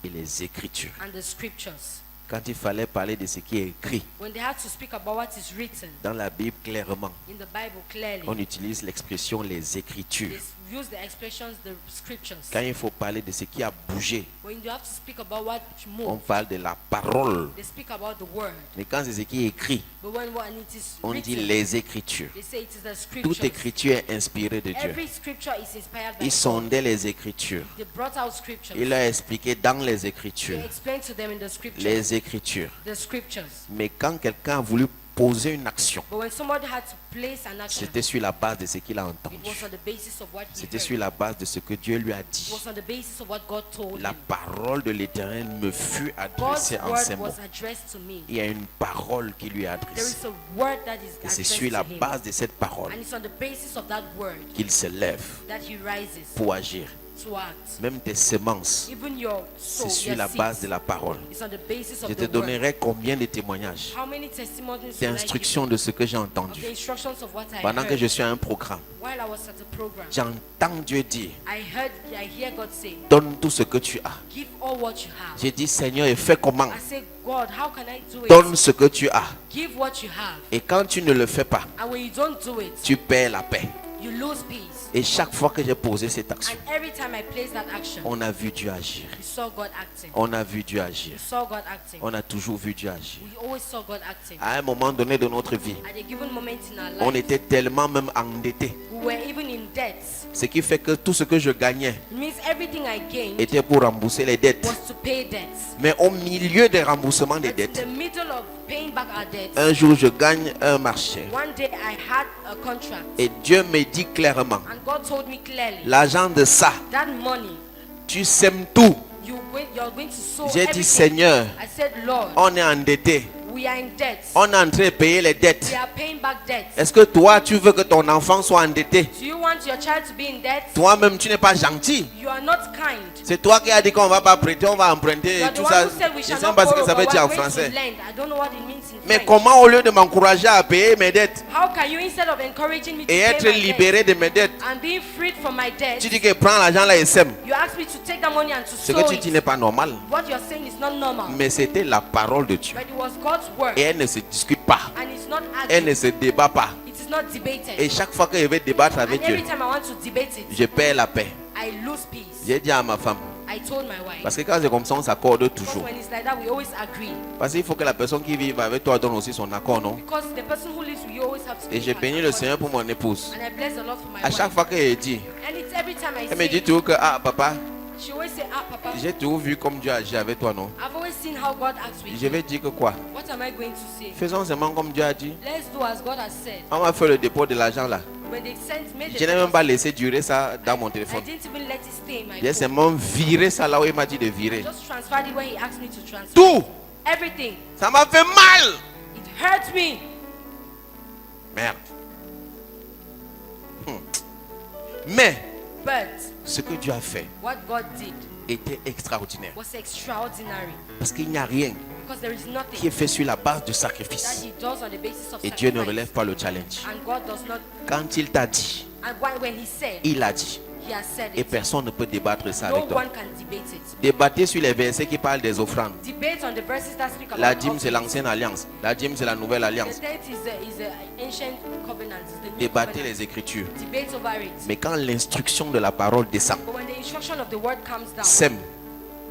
et les Écritures. and the scriptures. Quand il fallait parler de ce qui est écrit When they had to speak about what is written dans la Bible clairement, in the Bible clearly, on utilise l'expression les Écritures. we use the expressions, the scriptures. Quand il faut parler de ce qui a bougé, When you have to speak about what on moved, parle de la parole. they speak about the word. Mais quand c'est ce qui est écrit, But when it is on dit written, les Écritures. they say it is the Toute scriptures. écriture est inspirée de Dieu. Every scripture is inspired by Ils God. sondaient les Écritures. They brought out scriptures. Il leur a expliqué dans les They Écritures. explained to them in the scriptures. Les Écritures. The scriptures. Mais quand quelqu'un a voulu poser une action, But when somebody had to place an action, c'était sur la base de ce qu'il a it entendu. was on the basis of what he C'était heard. sur la base de ce que Dieu lui a It dit. was on the basis of what God told La him. parole de l'Éternel me fut God's adressée en ces word mots. was addressed to me. Il y a une parole qui lui est There adressée. is a word that is Et c'est addressed sur la to him. base de cette parole And it's on the basis of that word qu'il se lève that he rises pour agir. to act. Même tes semences, Even your soul, c'est sur your la base de seeds, la parole. it's on the basis Je of te the word. donnerai combien de témoignages, How many testimonies will I give d'instructions de ce que j'ai of entendu. the instructions of what I Pendant que heard je suis à un programme, while I was at a program? j'entends Dieu dire, I hear God say, donne tout ce que tu as. give all what you have. J'ai dit, Seigneur, et fais comment? I say, God, how can I do it? Donne ce que tu as. Give what you have. Et quand tu ne le fais pas, And when you don't do it, tu perds la paix. you lose peace. Et chaque fois que j'ai posé cette action, And every time I place that action, on a vu Dieu agir. you saw God acting. On a vu Dieu agir. You saw God acting. On a toujours vu Dieu agir. We always saw God acting. À un moment donné de notre vie, At a given moment in our on life, était tellement même endettés. we were even in debt. Ce qui fait que tout ce que je gagnais It means everything I gained était pour rembourser les dettes. was to pay debts. Mais au milieu des remboursements des But in dettes, the middle of paying back our debts, un jour je gagne un marché. one day I had a contract. Et Dieu me dit clairement, And God told me clearly, l'argent de ça, that money, tu sèmes tout. you're going to sow J'ai dit, everything. Seigneur, I said, Lord, on est endetté. we are in debt. On est en train de payer les dettes. We are paying back debts. Est-ce que toi, tu veux que ton enfant soit endetté? Do you want your child to be in debt? Toi-même, tu n'es pas gentil. You are not kind. C'est toi qui as dit qu'on va pas prêter, on va emprunter You et are the tout one ça. who said we Je shall ne sais not pas ce que borrow, ça veut but dire we en are going to français. lend. I don't know what it means in Mais French. comment, au lieu de m'encourager à payer mes dettes How can you, instead of encouraging me to et pay être my debt libéré de mes dettes, and being freed from my debt, tu dis que prends l'argent là et sème? you ask me to take that money and to Ce sow que tu dis it? n'est pas normal. What you're saying is not normal. Mais c'était la parole de Dieu. But it was God's word, Et elle ne se discute pas. and it's not Elle ne argued. se débat pas. It is not debated. Et chaque fois que je vais débattre And avec Dieu, every time I want to debate it, je perds la paix. I lose peace. J'ai dit à ma femme, I told my wife. parce que quand c'est comme ça, on s'accorde Because toujours. when it's like that, we always agree. Parce qu'il faut que la personne qui vive avec toi donne aussi son accord, non? Because the person who lives with you always have to Et give j'ai her béni le accord. Seigneur pour mon épouse. And I bless the Lord for my À wife. chaque fois qu'elle dit, And it's every time I elle me say dit it, toujours que, ah papa, she always say, ah, Papa, j'ai toujours vu comme Dieu agit avec toi, non? I've always seen how God acts with Je you. vais dire que quoi? What am I going to say? Faisons seulement comme Dieu a dit. Let's do as God has said. On va faire le dépôt de l'argent là. When they made the Je n'ai même deposit, pas laissé durer ça dans mon I téléphone. didn't even let it stay in my J'ai phone. seulement viré ça là où il m'a dit de virer. Just transferred it where he asked me to transfer. Tout! Everything. Ça m'a fait mal! It hurt me. Merde. Mais But ce que Dieu a fait what God did était extraordinaire. was extraordinary. Parce qu'il n'y a rien Because there is qui nothing est fait sur la base du that sacrifice. he does on the basis of Et Dieu ne sacrifice. relève pas le challenge. And God does not. Quand il t'a dit, And when he said, il a dit. he has said Et it. personne ne peut débattre ça No avec toi. one can debate it. Débattez sur les versets qui parlent des offrandes. Debate on the verses that speak about La dîme, c'est offerings. l'ancienne alliance. La dîme, c'est la nouvelle The alliance. tenth is the ancient covenant. It's the new Débattez covenant. les Écritures. Debate over it. Mais quand l'instruction de la parole descend, But when the instruction of the word comes down, sème,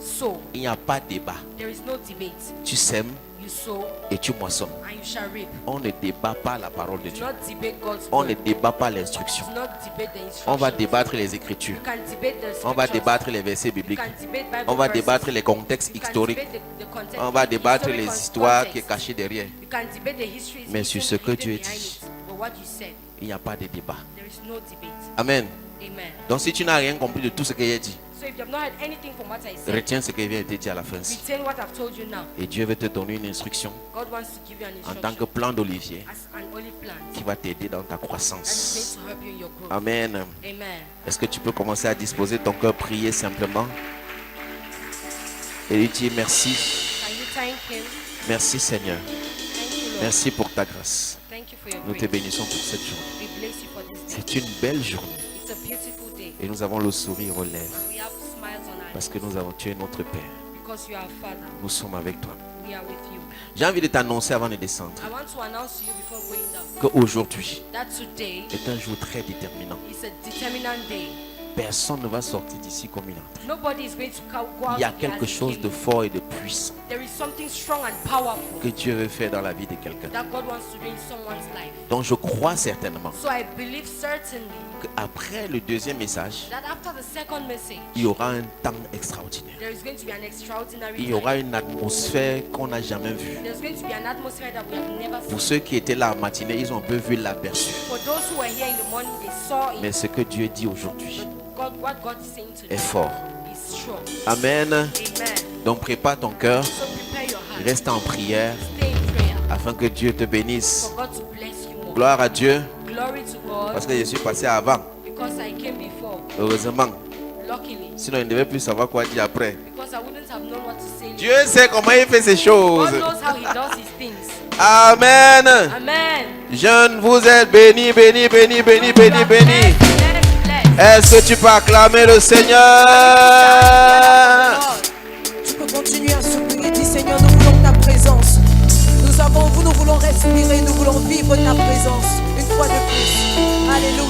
sow. il n'y a pas de débat. There is no debate. Tu sèmes You sow et tu moissonnes. and you shall reap. On ne débat pas la parole de Do Dieu. not debate God's On word. ne débat pas l'instruction. Do not debate the instruction. On va débattre les Écritures. You can debate the On va scriptures. débattre les versets You bibliques. can debate Bible On va verses. débattre les contextes You can historiques. debate the context, On va the débattre historic les histoires qui sont context. cachées derrière. You can debate the history Mais sur ce que Dieu behind dit. it. But what you said, Il n'y a pas de débat. there is no debate. Amen. Amen. Donc si tu n'as rien compris de tout ce que j'ai dit, So if you have not heard anything from what I said, retiens ce qui vient de te dire à la fin. retain what I've told you now. Et Dieu veut te donner une instruction God wants to give you an en tant instruction que plan d'olivier as an olive plant qui va t'aider dans ta that is croissance. made to help you in your growth. Amen. Amen. Est-ce que tu peux commencer à disposer ton cœur, prier simplement et lui dire merci. Can you thank him? Merci Seigneur. Thank you, Lord. Merci pour ta grâce. Thank you for your Nous te grace. bénissons pour cette journée. We bless you for this day. C'est une belle journée It's a beautiful day. et nous avons le sourire aux lèvres And we have smiles on our parce faces que nous avons tué notre Père. because you are our Father. Nous sommes avec toi. we are with you. J'ai envie de t'annoncer avant de descendre I want to announce to you before going down qu'aujourd'hui that today est un jour très déterminant. is a determinant day. Personne ne va sortir d'ici comme il est entré. Nobody is going to go out Il y a of here quelque as he chose de came. fort et de puissant There is something strong and powerful que Dieu veut faire dans la vie de quelqu'un. that God wants to do in someone's life. Donc je crois certainement So I believe certainly qu'après le deuxième message, that after the second message, il y aura un temps extraordinaire. there is going to be an extraordinary Il y time. aura une atmosphère qu'on n'a jamais vue. There's going to be an atmosphere that we have never Pour seen. ceux qui étaient là en matinée, ils ont un peu vu l'aperçu. For those who were here in the morning, they saw Mais it. ce que Dieu dit aujourd'hui But what God is saying est today fort. is strong. Amen. Amen. Donc prépare ton cœur, So prepare your heart. reste en prière Stay in prayer afin que Dieu te bénisse. for God to bless you more. Gloire à Dieu, Glory to God, parce que je suis passé avant. because I came before. Heureusement, Luckily, sinon il ne devait plus savoir quoi dire après. because I wouldn't have known what to say. Dieu sait comment il fait ces choses. God knows how He does His things. Amen. Amen. Jeunes, vous êtes bénis, bénis, bénis, bénis, bénis, bénis. Blessed. Est-ce que tu peux acclamer le Seigneur? Tu peux continuer à supplier, dis Seigneur, nous voulons ta présence. Nous voulons respirer, nous voulons vivre ta présence une fois de plus. Alléluia.